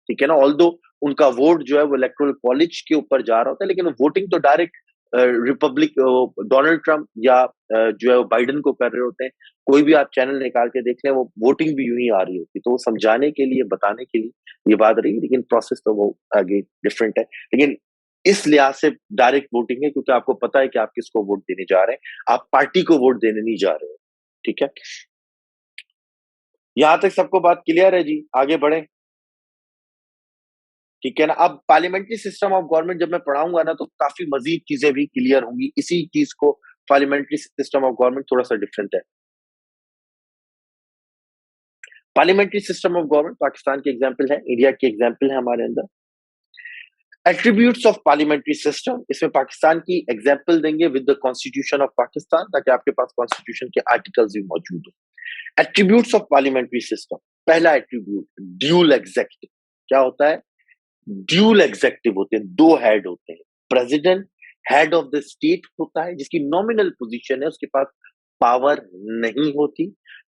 ठीक है ना। ऑल्दो उनका वोट जो है वो इलेक्टोरल कॉलेज के ऊपर जा रहा होता है, लेकिन वोटिंग तो डायरेक्ट रिपब्लिक डोनाल्ड ट्रंप या जो है वो बाइडन को कर रहे होते हैं। कोई भी आप चैनल निकाल के देख लें, वो वोटिंग भी यूं ही आ रही होती। तो वो समझाने के लिए, बताने के लिए ये बात रही, लेकिन प्रोसेस तो वो आगे डिफरेंट है। लेकिन इस लिहाज से डायरेक्ट वोटिंग है, क्योंकि आपको पता है कि आप किसको वोट देने जा रहे हैं, आप पार्टी को वोट देने नहीं जा रहे हो। ठीक है, यहां तक सबको बात क्लियर है जी? आगे बढ़े, ठीक है ना? अब पार्लियामेंट्री सिस्टम ऑफ गवर्नमेंट जब मैं पढ़ाऊंगा ना, तो काफी मजीद चीजें भी क्लियर होंगी इसी चीज को। पार्लियामेंट्री सिस्टम ऑफ गवर्नमेंट थोड़ा सा डिफरेंट है। Parliamentary system of government Pakistan की एग्जाम्पल है, इंडिया की एग्जाम्पल है हमारे अंदर। एट्रीब्यूट्स ऑफ पार्लियामेंट्री सिस्टम, इसमें पाकिस्तान की एग्जाम्पल देंगे with the constitution of Pakistan, ताकि आपके पास कॉन्स्टिट्यूशन के आर्टिकल्स भी मौजूद हो। एट्रीब्यूट्स ऑफ पार्लियामेंट्री सिस्टम, पहला एट्रीब्यूट ड्यूल एग्जेक्टिव। क्या होता है? ड्यूल एग्जेक्टिव होते हैं, दो हेड होते हैं। President head of the state होता है, जिसकी नॉमिनल पोजीशन है, उसके पास पावर नहीं होती।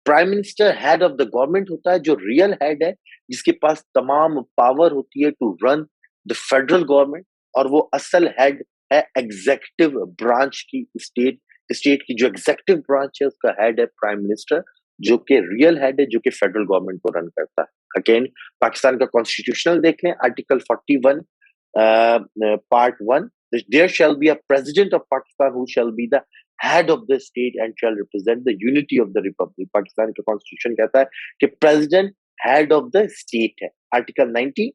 Prime minister head of the government होता है, जो रियल हेड है, जिसके पास तमाम पावर होती है to run the federal government. और वो असल हेड है एग्जेक्टिव ब्रांच की, स्टेट की जो एग्जेक्टिव ब्रांच है उसका हेड है प्राइम मिनिस्टर, जो कि रियल हेड है, जो कि फेडरल गवर्नमेंट को रन करता है। अगेन पाकिस्तान का कॉन्स्टिट्यूशनल देख लें, article 41 part 1, there shall be a president of Pakistan who shall be the head of the state and shall represent the unity of the republic. Pakistan का कॉन्स्टिट्यूशन कहता है कि president head of the state है। Article 90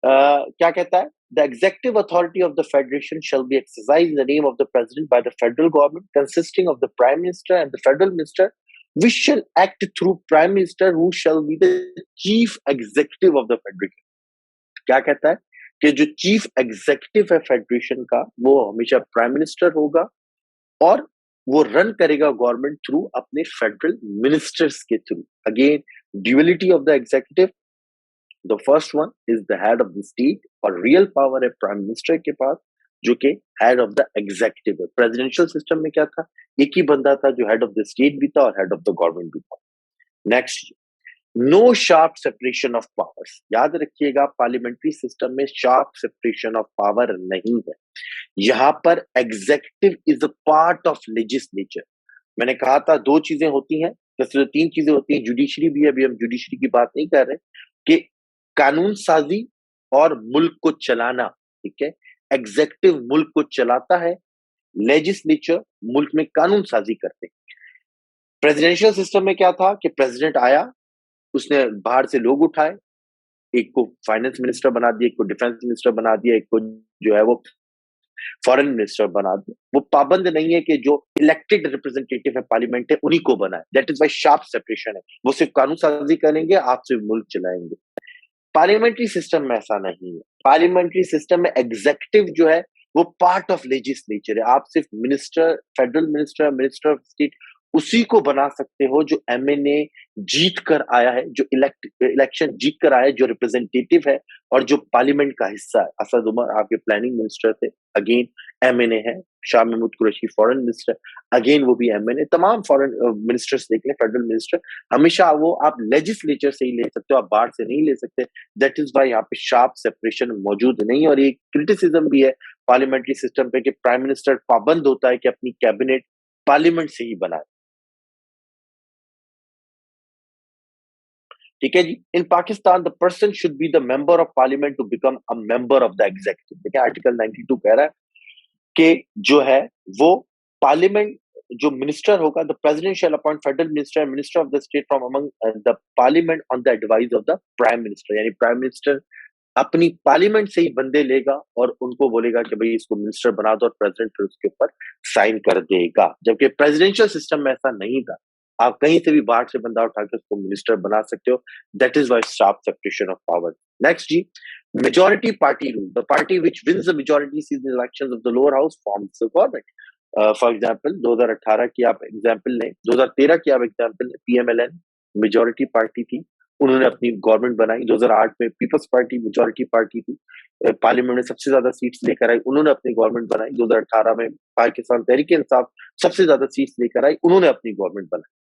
क्या कहता है? The executive authority of the federation shall be exercise in the name of the president by the federal government, consisting of the prime minister and the federal minister, which shall act through prime minister who shall be the chief executive of the federation। क्या कहता है कि जो chief executive है federation का, वो हमेशा prime minister होगा और वो रन करेगा गवर्नमेंट थ्रू अपने फेडरल मिनिस्टर्स के through. Again duality of the executive, the first one is the head of the state और रियल पावर है प्राइम मिनिस्टर के पास, जो कि हेड ऑफ द एग्जीक्यूटिव है। प्रेसिडेंशियल सिस्टम में क्या था? एक ही बंदा था जो हेड ऑफ द स्टेट भी था और हेड ऑफ द गवर्नमेंट भी था। Next, no sharp separation of powers. याद रखिएगा, पार्लियामेंट्री सिस्टम में शार्प सेपरेशन ऑफ पावर नहीं है। यहां पर executive is a part of legislature. मैंने कहा था दो चीजें होती हैं, वैसे तो तीन चीजें होती हैं, जुडिशरी भी है, अभी हम जुडिशरी की बात नहीं कर रहे, कि कानून साजी और मुल्क को चलाना। ठीक है, एग्जीक्यूटिव मुल्क को चलाता है, लेजिस्लेचर मुल्क में कानून साजी करते हैं। प्रेसिडेंशियल सिस्टम में क्या था कि प्रेसिडेंट आया, उसने बाहर से लोग उठाए, एक को फाइनेंस मिनिस्टर बना दिया, एक को डिफेंस मिनिस्टर बना दिया, एक को जो है वो फॉरेन मिनिस्टर बना दिया। वो पाबंद नहीं है कि जो इलेक्टेड रिप्रेजेंटेटिव है पार्लियामेंट है उन्हीं को बनाए। That is why sharp separation है। वो सिर्फ कानून साजी करेंगे, आप सिर्फ मुल्क चलाएंगे। पार्लियामेंट्री सिस्टम में ऐसा नहीं है। पार्लियामेंट्री सिस्टम में एग्जीक्यूटिव जो है वो पार्ट ऑफ लेजिस्लेचर है। आप सिर्फ minister, federal minister, minister of state उसी को बना सकते हो जो एमएनए जीत कर आया है, जो इलेक्शन जीत कर आया है, जो रिप्रेजेंटेटिव है और जो पार्लियामेंट का हिस्सा है। असद उमर आपके प्लानिंग मिनिस्टर थे, अगेन एमएनए है। Shah Mahmood Qureshi foreign minister, again वो भी एमएनए। तमाम फॉरेन मिनिस्टर्स देख लें, फेडरल मिनिस्टर हमेशा वो आप लेजिस्लेचर से ही ले सकते हो, आप बाहर से नहीं ले सकते। दैट इज वाई यहाँ पे शार्प सेपरेशन मौजूद नहीं। और एक क्रिटिसिज्म भी है पार्लियामेंट्री सिस्टम पे कि प्राइम मिनिस्टर पाबंद होता है कि अपनी कैबिनेट पार्लियामेंट से ही बनाए। ठीक है जी। In Pakistan the person should be the member of parliament to become a member of the executive. देखिए आर्टिकल 92 कह रहा है कि जो है वो पार्लियामेंट जो मिनिस्टर होगा, the president shall appoint federal minister and minister of the state from among the parliament on the advice of the prime minister. यानी प्राइम मिनिस्टर अपनी पार्लियामेंट से ही बंदे लेगा और उनको बोलेगा कि भाई इसको मिनिस्टर बना दो, और प्रेसिडेंट फिर उसके ऊपर साइन कर देगा। जबकि प्रेसिडेंशियल सिस्टम में ऐसा नहीं था, आप कहीं से भी बाहर से बंदा उठा के उसको मिनिस्टर बना सकते हो। That is why sharp separation of power. Next जी, majority party rule, the party which wins the majority seats in elections of the lower house forms the government। For example 2018 की आप एग्जाम्पल लें, 2013 की आप example लें, PMLN majority party थी, उन्होंने अपनी गवर्नमेंट बनाई। 2008 में पीपल्स पार्टी मेजोरिटी पार्टी थी, पार्लियामेंट में सबसे ज्यादा सीट्स लेकर आई, उन्होंने अपनी गवर्नमेंट बनाई। 2018 में पाकिस्तान तहरीक इंसाफ सबसे ज्यादा सीट्स लेकर आई, उन्होंने अपनी गवर्नमेंट बनाई।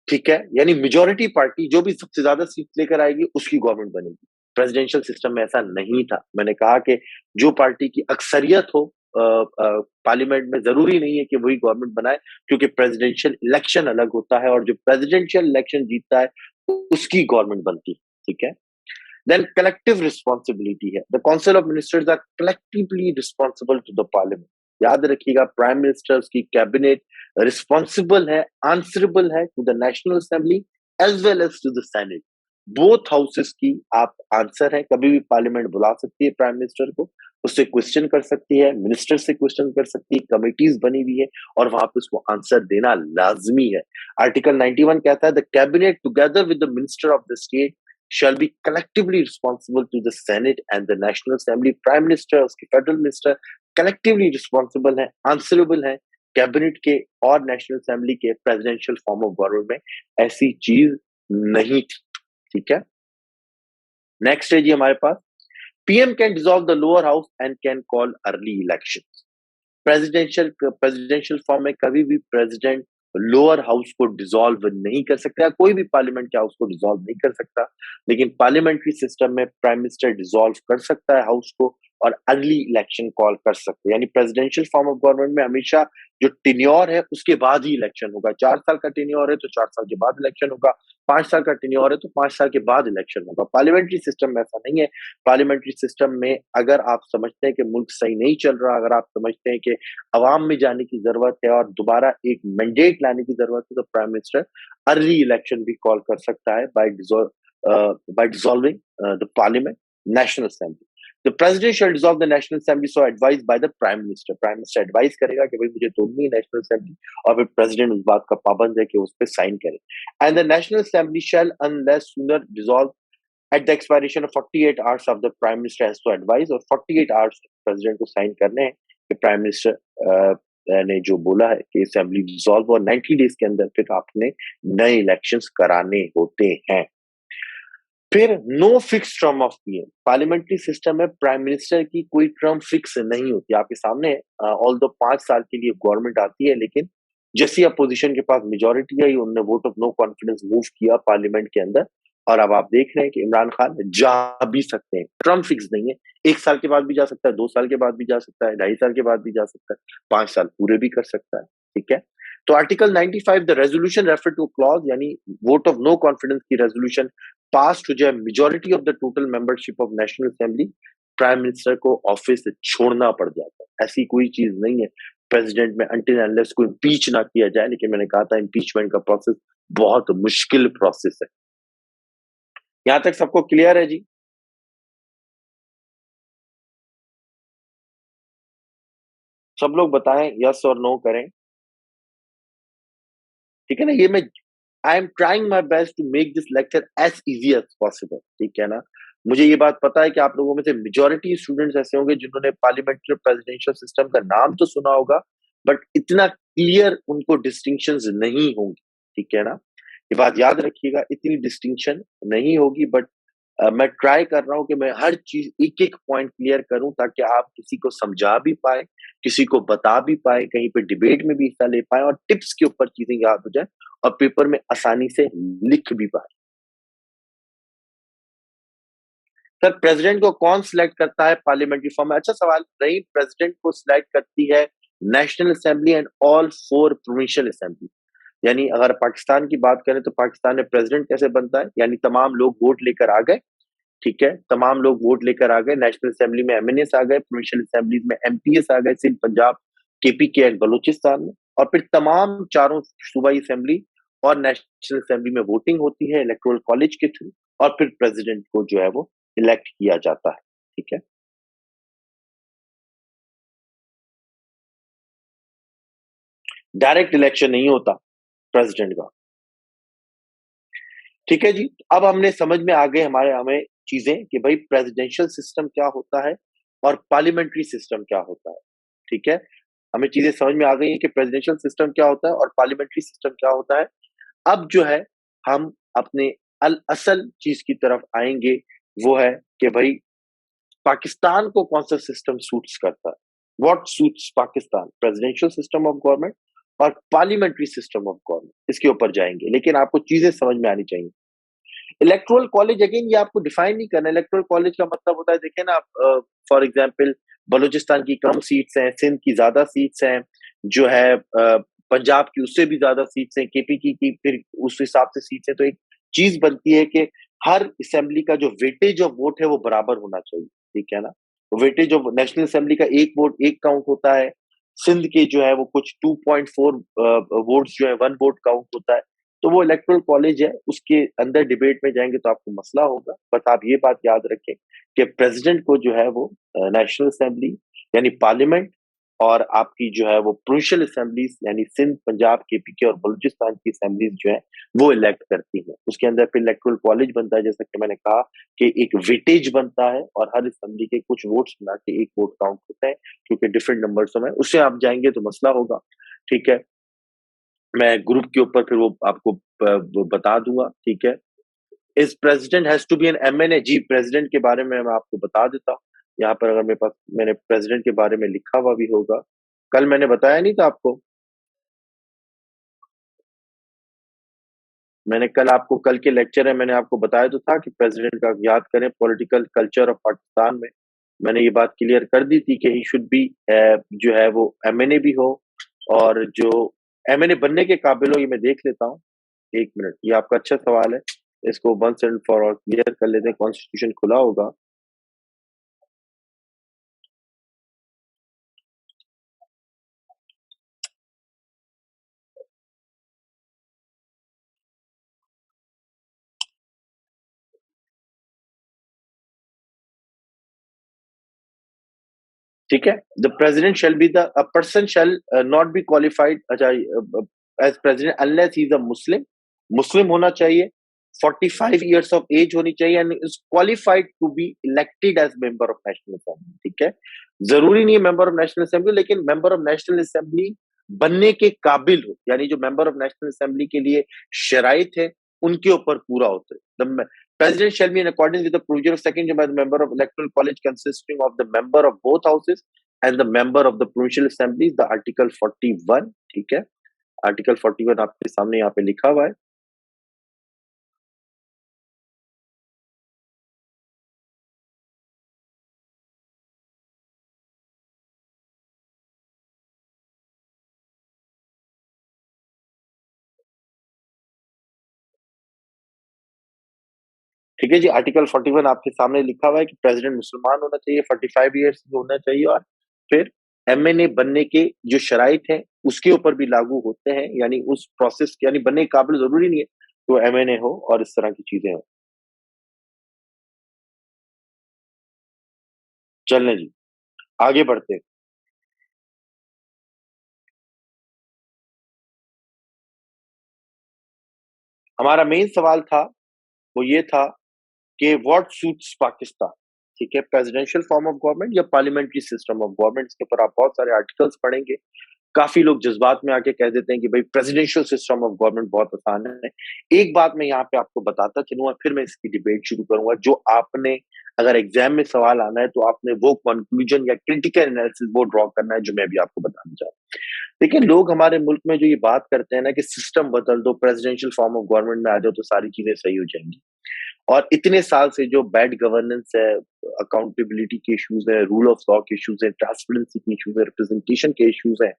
ठीक है, यानी मेजोरिटी पार्टी जो भी सबसे ज्यादा सीट्स लेकर आएगी उसकी गवर्नमेंट बनेगी। प्रेसिडेंशियल सिस्टम में ऐसा नहीं था। मैंने कहा कि जो पार्टी की अक्सरियत हो पार्लियामेंट में, जरूरी नहीं है कि वही गवर्नमेंट बनाए, क्योंकि प्रेसिडेंशियल इलेक्शन अलग होता है और जो प्रेसिडेंशियल इलेक्शन जीतता है उसकी गवर्नमेंट बनती है। ठीक है, Then collective responsibility है. The Council of Ministers are collectively responsible to the Parliament. याद रखिएगा, प्राइम मिनिस्टर, उसकी कैबिनेट रिस्पॉन्सिबल है, आंसरेबल है to the national assembly as well as to the senate. Both houses की आप आंसर है. कभी भी पार्लियामेंट बुला सकती है प्राइम मिनिस्टर को, उससे क्वेश्चन कर सकती है, मिनिस्टर से क्वेश्चन कर सकती है, कमिटीज बनी हुई है और वहां पे उसको आंसर देना लाजमी है. आर्टिकल 91 कहता है the cabinet together with the minister of the state shall be collectively responsible to the Senate and the National Assembly. Prime Minister, उसके फेडरल मिनिस्टर collectively responsible है, answerable है कैबिनेट के और नेशनल असेंबली के presidential form of government में. ऐसी चीज नहीं थी. ठीक है. नेक्स्ट है जी हमारे पास, PM can dissolve the lower house and can call early elections. Presidential form में कभी भी प्रेसिडेंट लोअर हाउस को डिसॉल्व नहीं कर सकता, कोई भी पार्लियामेंट के हाउस को डिसॉल्व नहीं कर सकता, लेकिन पार्लियामेंट्री सिस्टम में प्राइम मिनिस्टर डिसॉल्व कर सकता है हाउस को और अर्ली इलेक्शन कॉल कर सकते हैं. यानी प्रेसिडेंशियल फॉर्म ऑफ गवर्नमेंट में हमेशा जो टेन्योर है उसके बाद ही इलेक्शन होगा. 4 साल का टेन्योर है तो 4 साल के बाद इलेक्शन होगा, 5 साल का टेन्योर है तो 5 साल के बाद इलेक्शन होगा. पार्लियामेंट्री सिस्टम में ऐसा नहीं है. पार्लियामेंट्री सिस्टम में अगर आप समझते हैं कि मुल्क सही नहीं चल रहा, अगर आप समझते हैं कि अवाम में जाने की जरूरत है और दोबारा एक मैंडेट लाने की जरूरत है, तो प्राइम मिनिस्टर अर्ली इलेक्शन भी कॉल कर सकता है by dissolving the parliament, national assembly. The president shall dissolve the national assembly so advised by the prime minister. Prime minister advise करेगा कि भाई मुझे तोड़नी है national assembly और फिर president उस बात का पाबंद है कि उस पे साइन करे. And the national assembly shall unless sooner dissolve at the expiration of 48 hours of the prime minister has to advise, और 48 hours president को साइन करने हैं कि prime minister ने जो बोला है कि असेंबली डिसॉल्व और 90 डेज के अंदर फिर आपने नए इलेक्शंस कराने होते हैं. फिर no fix term of PM. Parliamentary system में प्राइम मिनिस्टर की कोई टर्म फिक्स नहीं होती. आपके सामने ऑल्दो 5 साल के लिए गवर्नमेंट आती है, लेकिन जैसी अपोजिशन के पास मेजोरिटी आई, उन्होंने vote of no confidence move किया पार्लियामेंट के अंदर, और अब आप देख रहे हैं कि इमरान खान जा भी सकते हैं. टर्म फिक्स नहीं है. 1 साल के बाद भी जा सकता है, 2 साल के बाद भी जा सकता है, 2.5 साल के बाद भी जा सकता है, 5 साल पूरे भी कर सकता है. ठीक है. तो article 95 the resolution refer two clause, यानी वोट ऑफ नो कॉन्फिडेंस की रेजोल्यूशन पास हो जाए majority of the total membership of National assembly, prime minister को ऑफिस छोड़ना पड़ जाता है. ऐसी कोई चीज नहीं है प्रेसिडेंट में अनटिल अनलेस को इम्पीच ना किया जाए. लेकिन मैंने कहा था इम्पीचमेंट का प्रोसेस बहुत मुश्किल प्रोसेस है. यहां तक सबको क्लियर है जी? सब लोग बताएं, यस और नो करें. ठीक है ना. ये मैं I am trying my best to make this lecture as easy as possible. ठीक है ना. मुझे ये बात पता है कि आप लोगों में से मेजोरिटी स्टूडेंट्स ऐसे होंगे जिन्होंने पार्लियामेंट्री प्रेसिडेंशियल सिस्टम का नाम तो सुना होगा, बट इतना क्लियर उनको डिस्टिंक्शंस नहीं होंगी. ठीक है ना. ये बात याद रखिएगा, इतनी डिस्टिंक्शन नहीं होगी, बट मैं ट्राई कर रहा हूं कि मैं हर चीज एक एक पॉइंट क्लियर करूं ताकि आप किसी को समझा भी पाए, किसी को बता भी पाए, कहीं पे डिबेट में भी हिस्सा ले पाए और टिप्स के ऊपर चीजें याद हो जाए और पेपर में आसानी से लिख भी पाए. सर प्रेसिडेंट को कौन सिलेक्ट करता है पार्लियामेंट्री फॉर्म में? अच्छा सवाल. रही, प्रेसिडेंट को सिलेक्ट करती है national assembly and all 4 provincial assembly. यानी अगर पाकिस्तान की बात करें तो पाकिस्तान में प्रेसिडेंट कैसे बनता है, यानी तमाम लोग वोट लेकर आ गए. ठीक है. तमाम लोग वोट लेकर आ गए. नेशनल असेंबली में एमएनएस आ गए, प्रोविंशियल असेंबलीज में एमपीएस आ गए, सिंध, पंजाब, केपीके एंड बलूचिस्तान में, और फिर तमाम चारों सूबाई असेंबली और नेशनल असेंबली में वोटिंग होती है इलेक्टोरल कॉलेज के थ्रू, और फिर प्रेसिडेंट को जो है वो इलेक्ट किया जाता है. ठीक है. डायरेक्ट इलेक्शन नहीं होता प्रेसिडेंट का. ठीक है जी. अब हमने समझ में आ गए हमें चीजें कि भाई प्रेसिडेंशियल सिस्टम क्या होता है और पार्लियामेंट्री सिस्टम क्या होता है. ठीक है. हमें चीजें समझ में आ गई हैं कि प्रेसिडेंशियल सिस्टम क्या होता है और पार्लियामेंट्री सिस्टम क्या होता है. अब जो है हम अपने असल चीज की तरफ आएंगे, वो है कि भाई पाकिस्तान को कौन सा सिस्टम सूट्स करता है. What suits Pakistan, presidential system of government और पार्लियामेंट्री सिस्टम ऑफ गवर्नमेंट, इसके ऊपर जाएंगे. लेकिन आपको चीजें समझ में आनी चाहिए. इलेक्टोरल कॉलेज अगेन ये आपको डिफाइन नहीं करना. इलेक्टोरल कॉलेज का मतलब होता है, देखिए ना, फॉर एग्जांपल बलूचिस्तान की कम सीट्स हैं, सिंध की ज्यादा सीट्स हैं, जो है पंजाब की उससे भी ज्यादा सीट्स हैं, केपी की फिर उस हिसाब से सीट्स हैं. तो एक चीज बनती है कि हर असेंबली का जो वेटेज ऑफ वोट है वो बराबर होना चाहिए, ठीक है ना? वेटेज ऑफ नेशनल असेंबली का एक वोट एक काउंट होता है, सिंध के जो है वो कुछ 2.4 वोट्स जो है 1 वोट काउंट होता है। तो वो इलेक्टोरल कॉलेज है, उसके अंदर डिबेट में जाएंगे तो आपको मसला होगा। बट आप ये बात याद रखें कि प्रेसिडेंट को जो है वो नेशनल असेंबली यानी पार्लियामेंट और आपकी जो है वो प्रोविंशियल असेंबलीज यानी सिंध, पंजाब, केपीके और बलूचिस्तान की असेंबलीज जो है वो इलेक्ट करती है। उसके अंदर फिर इलेक्टोरल कॉलेज बनता है, जैसा कि मैंने कहा कि एक वेटेज बनता है और हर असेंबली के कुछ वोट्स मिला के एक वोट काउंट होता है, क्योंकि डिफरेंट नंबर्स में उससे आप जाएंगे तो मसला होगा। ठीक है, मैं ग्रुप के ऊपर फिर वो आपको वो बता दूंगा। ठीक है, इस president has to be an MNA. जी, प्रेसिडेंट के बारे में मैं आपको बता देता हूँ। यहाँ पर अगर मेरे पास मैंने प्रेसिडेंट के बारे में लिखा हुआ भी होगा, कल मैंने बताया नहीं था आपको। मैंने कल आपको, कल के लेक्चर है, मैंने आपको बताया तो था कि प्रेसिडेंट का याद करें पॉलिटिकल कल्चर ऑफ पाकिस्तान में। मैंने ये बात क्लियर कर दी थी कि ही शुड बी जो है वो एमएनए भी हो, और जो एमएनए बनने के काबिल हो, ये मैं देख लेता हूँ। एक मिनट, ये आपका अच्छा सवाल है, इसको once and for all clear कर लेते हैं। कॉन्स्टिट्यूशन खुला होगा। ठीक है, the president shall be the person shall not be qualified, अच्छा, as president unless he is a Muslim. Muslim होना चाहिए, 45 ईयर्स ऑफ एज होनी चाहिए, and is qualified to be elected as member of National Assembly. ठीक है, जरूरी नहीं है मेंबर ऑफ नेशनल असेंबली, लेकिन मेंबर ऑफ नेशनल असेंबली बनने के काबिल हो, यानी जो मेंबर ऑफ नेशनल असेंबली के लिए शराइत है उनके ऊपर पूरा होता है। President shall be in accordance with the provision of second by the member of electoral college consisting of the member of both houses and the member of the provincial assemblies, the article 41। ठीक है, article 41 आपके सामने यहाँ पे लिखा हुआ है। ठीक है जी, आर्टिकल 41 आपके सामने लिखा हुआ है कि प्रेसिडेंट मुसलमान होना चाहिए, 45 ईयर्स होना चाहिए, और फिर एमएनए बनने के जो शराइत हैं उसके ऊपर भी लागू होते हैं, यानी उस प्रोसेस यानी बनने के काबिल जरूरी नहीं है तो एमएनए हो और इस तरह की चीजें हो। चलने जी, आगे बढ़ते हैं। हमारा मेन सवाल था वो ये था कि व्हाट सूट्स पाकिस्तान। ठीक है, प्रेसिडेंशियल फॉर्म ऑफ गवर्नमेंट या पार्लियामेंट्री सिस्टम ऑफ गवर्नमेंट, इसके ऊपर आप बहुत सारे आर्टिकल्स पढ़ेंगे। काफी लोग जज्बात में आके कह देते हैं कि भाई प्रेसिडेंशियल सिस्टम ऑफ गवर्नमेंट बहुत आसान है। एक बात मैं यहाँ पे आपको बताता चलूंगा, फिर मैं इसकी डिबेट शुरू करूंगा। जो आपने, अगर एग्जाम में सवाल आना है तो आपने वो कंक्लूजन या क्रिटिकल एनालिसिस वो ड्रॉ करना है जो मैं भी आपको बताना चाहूँ। लेकिन लोग हमारे मुल्क में जो ये बात करते हैं ना कि सिस्टम बदल दो, प्रेसिडेंशियल फॉर्म ऑफ गवर्नमेंट में आ जाओ तो सारी चीजें सही हो जाएंगी, और इतने साल से जो बैड गवर्नेंस है, अकाउंटेबिलिटी के इश्यूज है, रूल ऑफ लॉ के इश्यूज है, ट्रांसपेरेंसी के इश्यूज है, रिप्रेजेंटेशन के इश्यूज है,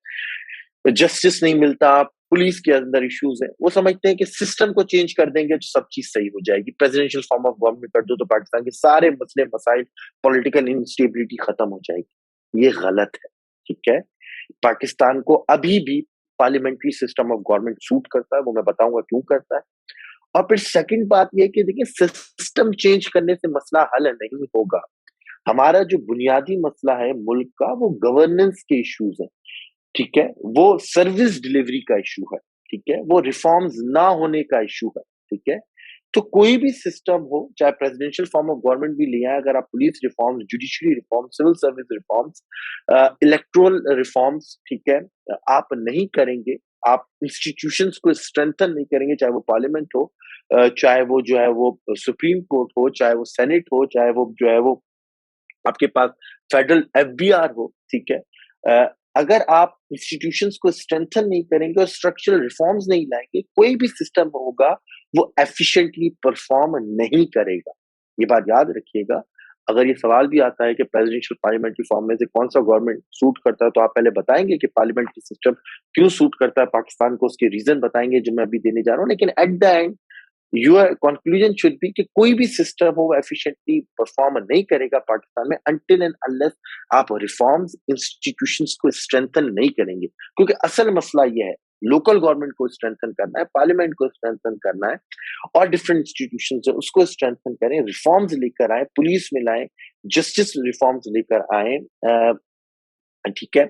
जस्टिस नहीं मिलता, पुलिस के अंदर इश्यूज है, वो समझते हैं कि सिस्टम को चेंज कर देंगे तो सब चीज सही हो जाएगी, प्रेसिडेंशियल फॉर्म ऑफ गवर्नमेंट कर दो तो पाकिस्तान के सारे मसले मसाइल, पॉलिटिकल इंस्टेबिलिटी खत्म हो जाएगी। ये गलत है। ठीक है, पाकिस्तान को अभी भी parliamentary system of government suit करता है, वो मैं बताऊंगा क्यों करता है। और फिर सेकंड बात यह कि देखिए, सिस्टम चेंज करने से मसला हल नहीं होगा। हमारा जो बुनियादी मसला है मुल्क का वो गवर्नेंस के इश्यूज है। ठीक है, वो सर्विस डिलीवरी का इशू है। ठीक है, वो रिफॉर्म्स ना होने का इशू है। ठीक है, तो कोई भी सिस्टम हो, चाहे प्रेसिडेंशियल फॉर्म ऑफ गवर्नमेंट भी लिया है, अगर आप police reforms, judiciary reforms, civil service reforms, electoral reforms, ठीक है, आप नहीं करेंगे, आप इंस्टीट्यूशंस को स्ट्रेंथन नहीं करेंगे, चाहे वो पार्लियामेंट हो, चाहे वो जो है वो सुप्रीम कोर्ट हो, चाहे वो सेनेट हो, चाहे वो जो है वो आपके पास फेडरल एफबीआर हो। ठीक है, अगर आप इंस्टीट्यूशंस को स्ट्रेंथन नहीं करेंगे और स्ट्रक्चरल रिफॉर्म्स नहीं लाएंगे, कोई भी सिस्टम होगा वो एफिशिएंटली परफॉर्म नहीं करेगा। ये बात याद रखिएगा। अगर ये सवाल भी आता है कि प्रेसिडेंशियल पार्लियामेंट्री फॉर्म में से कौन सा गवर्नमेंट सूट करता है, तो आप पहले बताएंगे कि पार्लियामेंट्री सिस्टम क्यों सूट करता है पाकिस्तान को, उसके रीजन बताएंगे जो मैं अभी देने जा रहा हूँ। लेकिन at the end your conclusion should be कि कोई भी सिस्टम हो वो एफिशिएंटली परफॉर्म नहीं करेगा पाकिस्तान में अनटिल एंड अनलेस आप रिफॉर्म्स इंस्टीट्यूशंस को स्ट्रेंथन नहीं करेंगे, क्योंकि असल मसला ये है लोकल गवर्नमेंट को स्ट्रेंथन करना है, पार्लियामेंट को स्ट्रेंथन करना है, और डिफरेंट इंस्टीट्यूशन है उसको स्ट्रेंथन करें, रिफॉर्म्स लेकर आए, पुलिस में लाएं, जस्टिस रिफॉर्म्स लेकर आए, ठीक है,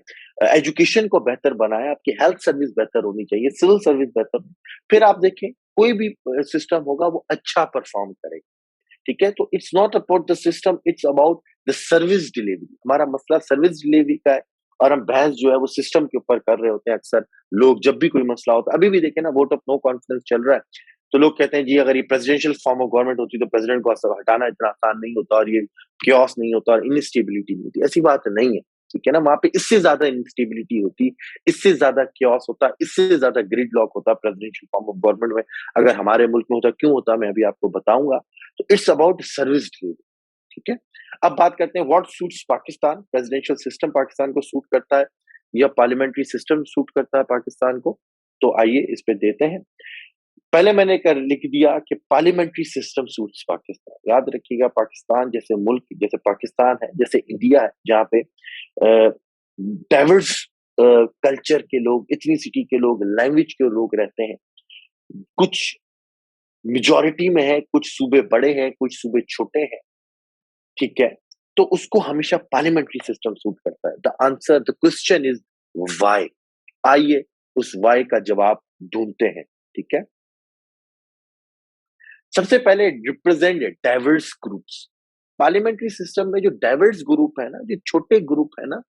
एजुकेशन को बेहतर बनाए, आपकी हेल्थ सर्विस बेहतर होनी चाहिए, सिविल सर्विस बेहतर, फिर आप देखें कोई भी सिस्टम होगा वो अच्छा परफॉर्म करेगा। ठीक है, तो it's not about the system, it's about the service delivery. हमारा मसला सर्विस डिलीवरी का है, और हम बहस जो है वो सिस्टम के ऊपर कर रहे होते हैं अक्सर लोग, जब भी कोई मसला होता है। अभी भी देखें ना, वोट ऑफ नो कॉन्फिडेंस चल रहा है, तो लोग कहते हैं जी अगर ये प्रेसिडेंशियल फॉर्म ऑफ गवर्नमेंट होती तो प्रेसिडेंट को हटाना इतना आसान नहीं होता, और ये क्योस नहीं होता, और इनस्टेबिलिटी नहीं होती। ऐसी बात नहीं है, ठीक है ना, वहां पे इससे ज्यादा इंस्टेबिलिटी होती, इससे ज्यादा क्योस होता, इससे ज्यादा ग्रिड लॉक होता प्रेसिडेंशियल फॉर्म ऑफ गवर्नमेंट में। अगर हमारे मुल्क में होता, क्यों होता, मैं अभी आपको बताऊंगा। तो इट्स अबाउट सर्विस डिलीवरी। ठीक है, अब बात करते हैं what suits Pakistan. Presidential system Pakistan को सूट करता है या पार्लियामेंट्री सिस्टम सूट करता है पाकिस्तान को? तो आइए इस पे देते हैं। पहले मैंने कर लिख दिया कि पार्लियामेंट्री सिस्टम सूट्स पाकिस्तान। याद रखिएगा, पाकिस्तान जैसे मुल्क, जैसे पाकिस्तान है, जैसे इंडिया है, जहाँ पे डाइवर्स कल्चर के लोग, इथनिसिटी के लोग, लैंग्वेज के लोग रहते हैं, कुछ मेजॉरिटी में है, कुछ सूबे बड़े हैं, कुछ सूबे छोटे हैं, ठीक है, तो उसको हमेशा पार्लियामेंट्री सिस्टम सूट करता है। The answer, the question is why. आइए उस व्हाई का जवाब ढूंढते हैं। ठीक है, सबसे पहले represent diverse groups. Parliamentary system में जो डाइवर्स ग्रुप है ना, जो छोटे ग्रुप है ना,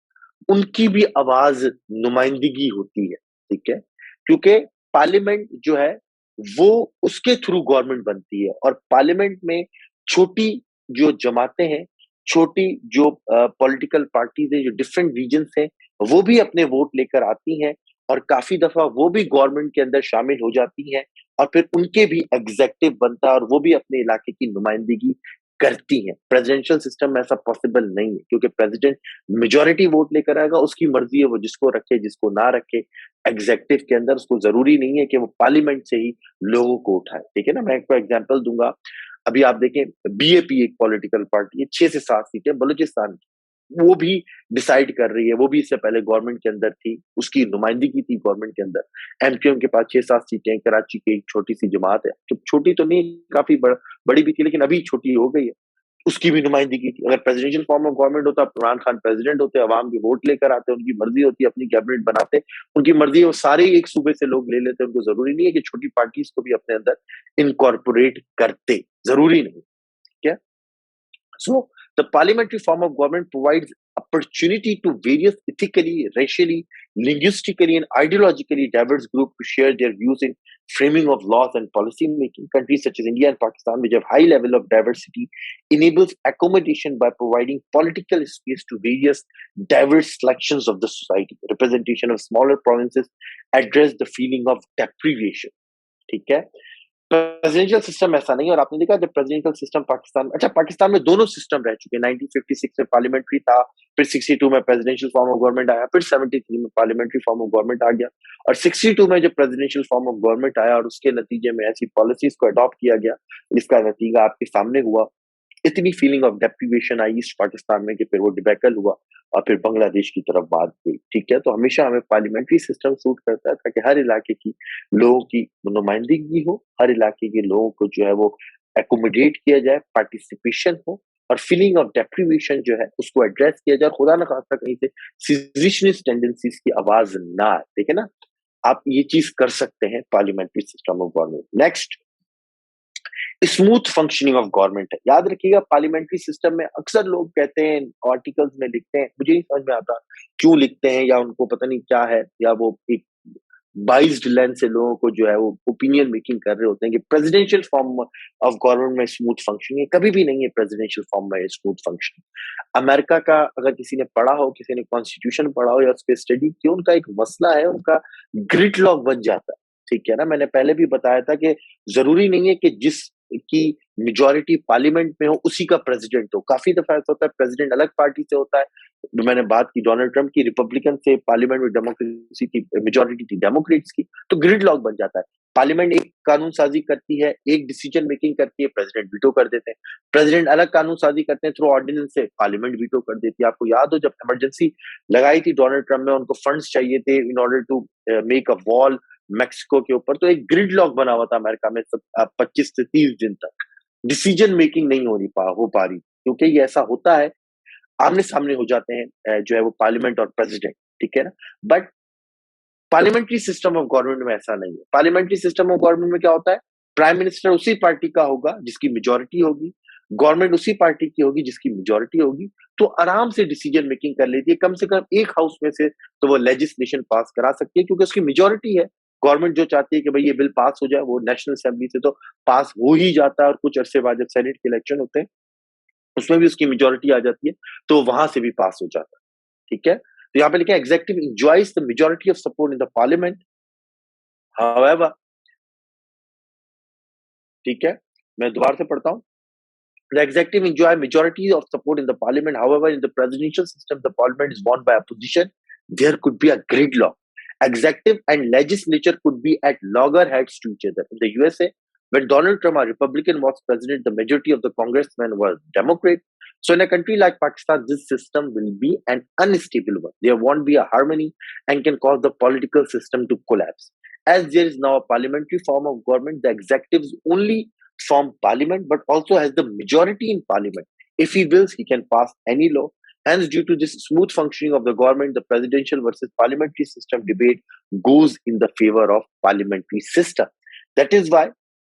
उनकी भी आवाज, नुमाइंदगी होती है। ठीक है, क्योंकि पार्लियामेंट जो है वो उसके थ्रू गवर्नमेंट बनती है, और पार्लियामेंट में छोटी जो जमातें हैं, छोटी जो पॉलिटिकल पार्टीज है, जो डिफरेंट रीजन हैं, वो भी अपने वोट लेकर आती हैं, और काफी दफा वो भी गवर्नमेंट के अंदर शामिल हो जाती हैं, और फिर उनके भी एग्जेक्टिव बनता है, और वो भी अपने इलाके की नुमाइंदगी करती हैं। प्रेसिडेंशियल सिस्टम में ऐसा पॉसिबल नहीं है, क्योंकि प्रेसिडेंट मेजॉरिटी वोट लेकर आएगा, उसकी मर्जी है वो जिसको रखे जिसको ना रखे एग्जेक्टिव के अंदर। उसको जरूरी नहीं है कि वो पार्लियामेंट से ही लोगों को उठाए। ठीक है ना, मैं आपको एग्जांपल दूंगा। अभी आप देखें, बीएपी एक पॉलिटिकल पार्टी है, 6 से 7 सीटें बलूचिस्तान की, वो भी डिसाइड कर रही है, वो भी इससे पहले गवर्नमेंट के अंदर थी, उसकी नुमाइंदगी थी गवर्नमेंट के अंदर। एमक्यूएम के पास 6-7 सीटें, कराची की एक छोटी सी जमात है, तो छोटी तो नहीं, काफी बड़ी भी थी, लेकिन अभी छोटी हो गई है, उसकी भी नुमाइंदगी थी। अगर प्रेसिडेंशियल फॉर्म ऑफ गवर्नमेंट होता, इमरान खान प्रेसिडेंट होते, अवाम के वोट लेकर आते, उनकी मर्जी होती, अपनी कैबिनेट बनाते, उनकी मर्जी है, वो सारे एक सूबे से लोग ले लेते, उनको जरूरी नहीं है कि छोटी पार्टीज को भी अपने अंदर इनकॉर्पोरेट करते, जरूरी नहीं। क्या? So, the parliamentary form of government provides opportunity to various ethically, racially, linguistically, and ideologically diverse groups to share their views in framing of laws and policy making. Countries such as India and Pakistan, which have high level of diversity, enables accommodation by providing political space to various diverse sections of the society. Representation of smaller provinces address the feeling of deprivation. ठीक है, presidential system ऐसा नहीं है। और आपने देखा जब presidential system Pakistan, अच्छा पाकिस्तान में दोनों सिस्टम रह चुके हैं। 1956 में पार्लियामेंट्री था, फिर 62 में प्रेसिडेंशियल फॉर्म ऑफ गवर्नमेंट आया, फिर 73 में पार्लियामेंट्री फॉर्म ऑफ गवर्नमेंट आ गया, और 62 में जब प्रेसिडेंशियल फॉर्म ऑफ गवर्नमेंट आया और उसके नतीजे में ऐसी पॉलिसीज को अडॉप्ट किया गया, जिसका नतीजा आपके सामने हुआ, इतनी feeling of deprivation I east Pakistan में कि फिर वो डिबैकल हुआ, और फिर बांग्लादेश की तरफ बात गई। ठीक है, तो हमेशा हमें पार्लियामेंट्री सिस्टम सूट करता है, ताकि हर इलाके की लोगों की नुमाइंदगी हो, हर इलाके के लोगों को जो है वो एकोमोडेट किया जाए, पार्टिसिपेशन हो, और फीलिंग ऑफ डेप्रीवेशन जो है उसको एड्रेस किया जाए, खुदा न खास्ता कहीं से सिजरेशनिस्ट टेंडेंसीज की आवाज ना आए। ठीक है ना, आप ये चीज कर सकते हैं parliamentary system of government. Next, smooth functioning of government है। याद रखिएगा, पार्लियामेंट्री सिस्टम में अक्सर लोग कहते हैं, आर्टिकल्स में लिखते हैं, मुझे नहीं समझ में आता क्यों लिखते हैं, या उनको पता नहीं क्या है, या वो एक बाइज्ड लेंस से लोगों को जो है वो ओपिनियन मेकिंग कर रहे होते हैं कि प्रेसिडेंशियल फॉर्म ऑफ गवर्नमेंट में स्मूथ फंक्शनिंग। कभी भी नहीं है प्रेसिडेंशियल फॉर्म में स्मूथ फंक्शनिंग। अमेरिका का अगर किसी ने पढ़ा हो, किसी ने कॉन्स्टिट्यूशन पढ़ा हो या उस पर स्टडी की, उनका एक मसला है, उनका ग्रिड लॉक बन जाता है। ठीक है ना, मैंने पहले भी बताया था कि जरूरी नहीं है कि जिस की मेजॉरिटी पार्लियामेंट में हो उसी का प्रेसिडेंट हो। काफी दफा ऐसा होता है प्रेसिडेंट अलग पार्टी से होता है। मैंने बात की डोनाल्ड ट्रंप की, रिपब्लिकन से पार्लियामेंट में डेमोक्रेसी की मेजॉरिटी थी डेमोक्रेट्स की, तो ग्रिड लॉक बन जाता है। पार्लियामेंट एक कानून साजी करती है, एक डिसीजन मेकिंग करती है, प्रेसिडेंट वीटो कर देते हैं। प्रेसिडेंट अलग कानून साजी करते हैं थ्रू ऑर्डिनेंस से, पार्लियामेंट वीटो कर देती है। आपको याद हो जब इमरजेंसी लगाई थी डोनाल्ड ट्रम्प ने, उनको फंड्स चाहिए थे in order to make a wall Mexico के ऊपर, तो एक ग्रिड लॉक बना हुआ था अमेरिका में 25 से 30 दिन तक। डिसीजन मेकिंग नहीं हो पा रही, क्योंकि ये ऐसा होता है, आमने सामने हो जाते हैं जो है वो पार्लियामेंट और प्रेसिडेंट, ठीक है ना। But parliamentary system of government में ऐसा नहीं है। पार्लियामेंट्री सिस्टम ऑफ गवर्नमेंट में क्या होता है, प्राइम मिनिस्टर उसी पार्टी का होगा जिसकी मेजोरिटी होगी, गवर्नमेंट उसी पार्टी की होगी जिसकी मेजोरिटी होगी, तो आराम से डिसीजन मेकिंग कर लेती है। कम से कम एक हाउस में से तो वो लेजिस्लेशन पास करा सकती है, क्योंकि उसकी मेजोरिटी है। गवर्नमेंट जो चाहती है कि भाई ये बिल पास हो जाए, वो नेशनल असेंबली से तो पास हो ही जाता है, और कुछ अरसे बाद जब सेनेट के इलेक्शन होते हैं उसमें भी उसकी मेजोरिटी आ जाती है, तो वहां से भी पास हो जाता है, ठीक है। तो यहाँ पे लिखा है executive enjoys the majority of support in the parliament, however, ठीक है, मैं दोबारा से पढ़ता हूँ। The executive enjoy majority of support in the parliament. However, in the presidential system, the parliament is won by opposition. There could be a gridlock. Executive and legislature could be at loggerheads to each other. In the USA, when Donald Trump, a Republican, was president, the majority of the congressmen were Democrat. So, in a country like Pakistan, this system will be an unstable one. There won't be a harmony and can cause the political system to collapse. As there is now a parliamentary form of government, the executive is only from parliament but also has the majority in parliament. If he wills, he can pass any law. Hence, due to this smooth functioning of the government, the presidential versus parliamentary system debate goes in the favor of parliamentary system. That is why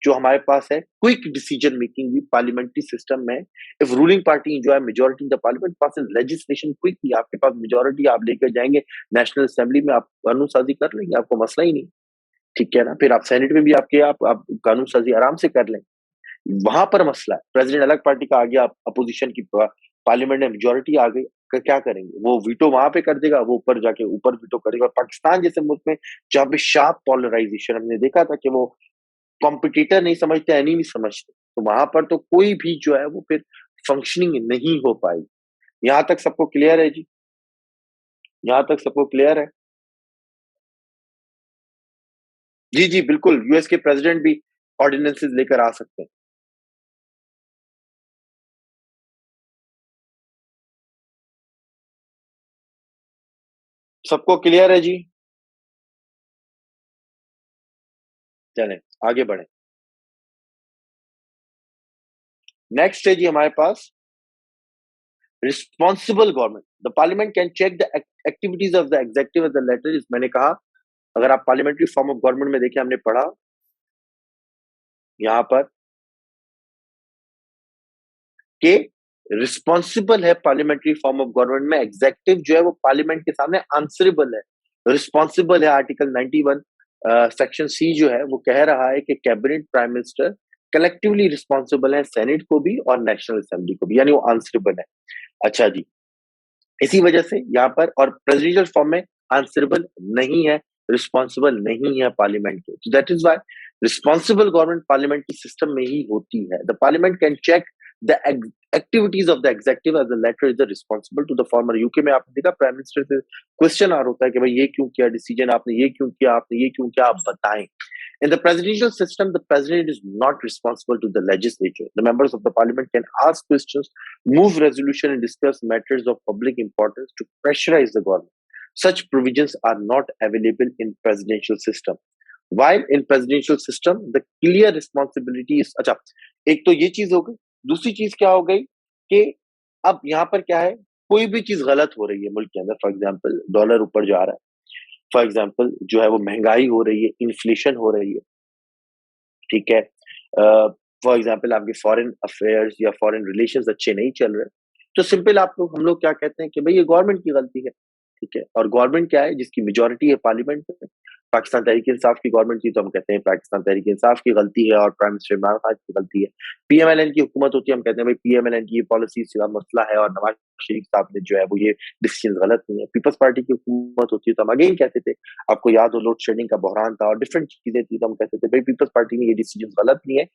जो हमारे पास है quick decision making भी parliamentary system में, if ruling party enjoy majority in the parliament pass legislation quickly, आपके पास majority, आप लेकर जाएंगे national assembly में, आप कानून साजी कर लेंगे, आपको मसला ही नहीं, ठीक है ना। फिर आप सेनेट में भी आप कानून साजी आराम से कर लेंगे। वहां पर मसला है, प्रेसिडेंट अलग पार्टी का आ गया, अपोजिशन की पार्लियामेंट में मेजोरिटी आ गई, क्या करेंगे, वो वीटो वहां पे कर देगा, वो ऊपर जाके ऊपर वीटो करेगा। और पाकिस्तान जैसे मुल्क में जहाँ पे शार्प पोलराइजेशन, हमने देखा था कि वो कॉम्पिटिटर नहीं समझते, एनिमी समझते, तो वहां पर तो कोई भी जो है वो फिर फंक्शनिंग नहीं हो पाएगी। यहाँ तक सबको क्लियर है जी? यहाँ तक सबको क्लियर है? जी जी बिल्कुल, यूएस के प्रेसिडेंट भी ऑर्डिनेंसेस लेकर आ सकते हैं। सबको क्लियर है जी? चलें आगे बढ़े। नेक्स्ट है जी हमारे पास responsible government. The parliament can check the activities of the executive as the latter. मैंने कहा, अगर आप पार्लियामेंट्री फॉर्म ऑफ गवर्नमेंट में देखें, हमने पढ़ा यहाँ पर कि रिस्पॉन्सिबल है पार्लियामेंट्री फॉर्म ऑफ गवर्नमेंट में, एग्जीक्यूटिव जो है वो पार्लियामेंट के सामने आंसरेबल है, रिस्पॉन्सिबल है। आर्टिकल 91 सेक्शन सी जो है वो कह रहा है कि cabinet, prime minister collectively responsible है, सेनेट को भी और नेशनल असेंबली को भी, यानी वो आंसरेबल है। अच्छा जी, इसी वजह से यहाँ पर, और प्रेसिडेंशियल फॉर्म में आंसरेबल नहीं है, रिस्पॉन्सिबल नहीं है पार्लियामेंट के, तो that is why responsible government parliamentary system में ही होती है। The parliament can check the activities of the executive as the latter is responsible to the former. UK में आपने देखा प्राइम मिनिस्टर से क्वेश्चन आ रहा होता है कि भाई ये क्यों किया डिसीजन आपने, ये क्यों किया आपने, ये क्यों किया, आप बताएं। In the presidential system, the president is not responsible to the legislature. The members of the parliament can ask questions, move resolution, and discuss matters of public importance to pressurize the government. Such provisions are not available in presidential system. While in presidential system, the clear responsibility is, अच्छा, एक तो ये चीज हो गई। दूसरी चीज क्या हो गई कि अब यहाँ पर क्या है, कोई भी चीज गलत हो रही है मुल्क के अंदर, फॉर एग्जाम्पल डॉलर ऊपर जा रहा है, फॉर एग्जाम्पल जो है वो महंगाई हो रही है, इन्फ्लेशन हो रही है, ठीक है, फॉर एग्जाम्पल आपके फॉरेन अफेयर्स या फॉरेन रिलेशंस अच्छे नहीं चल रहे, तो सिंपल हम लोग क्या कहते हैं कि भाई ये गवर्नमेंट की गलती है, ठीक है। और गवर्नमेंट क्या है, जिसकी मेजोरिटी है पार्लियामेंट में, पाकिस्तान तहरीक इंसाफ की गवर्नमेंट थी तो हम कहते हैं पाकिस्तान तहरीक इंसाफ की गलती है और प्राइम मिनिस्टर इमरान खान की गलती है। पीएमएलएन की हुकूमत होती है, हम कहते हैं भाई पीएमएलएन की ये पॉलिसी का मसला है और नवाज शरीफ साहब ने जो है वो ये डिसीजन गलत नहीं है। पीपल्स पार्टी की हुकूमत होती है तो हम अगेन कहते थे, आपको याद हो लोड शेडिंग का बहरान था और डिफरेंट चीजें थी, तो हम कहते थे भाई पीपल्स पार्टी ने ये डिसीजन गलत नहीं है।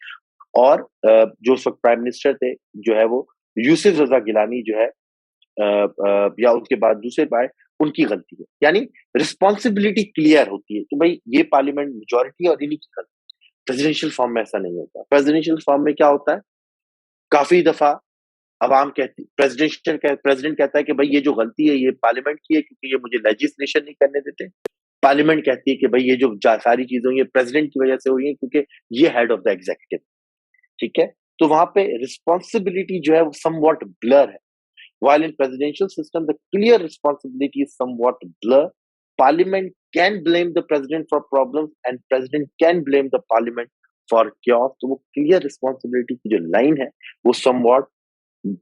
और जो उस वक्त प्राइम मिनिस्टर थे जो है वो यूसुफ रजा गिलानी जो है या उसके बाद दूसरे पाए, उनकी गलती है, यानी रिस्पॉन्सिबिलिटी क्लियर होती है कि भाई ये पार्लियामेंट मेजोरिटी और इन्हीं की गलती। प्रेसिडेंशियल फॉर्म में ऐसा नहीं होता। प्रेसिडेंशियल फॉर्म में क्या होता है, काफी दफा अवाम कहती, प्रेसिडेंट कहता है कि भाई ये जो गलती है ये पार्लियामेंट की है क्योंकि ये मुझे लेजिस्लेशन नहीं करने देते। पार्लियामेंट कहती है कि भाई ये जो सारी चीजें हुई है प्रेसिडेंट की वजह से हुई है क्योंकि ये हेड ऑफ द एग्जीक्यूटिव। ठीक है, तो वहां पे रिस्पॉन्सिबिलिटी जो है वो समवॉट ब्लर है। While in presidential system, the clear responsibility is somewhat blur. Parliament can blame the president for problems, and president can blame the parliament for chaos. तो वो clear responsibility की जो line है, वो somewhat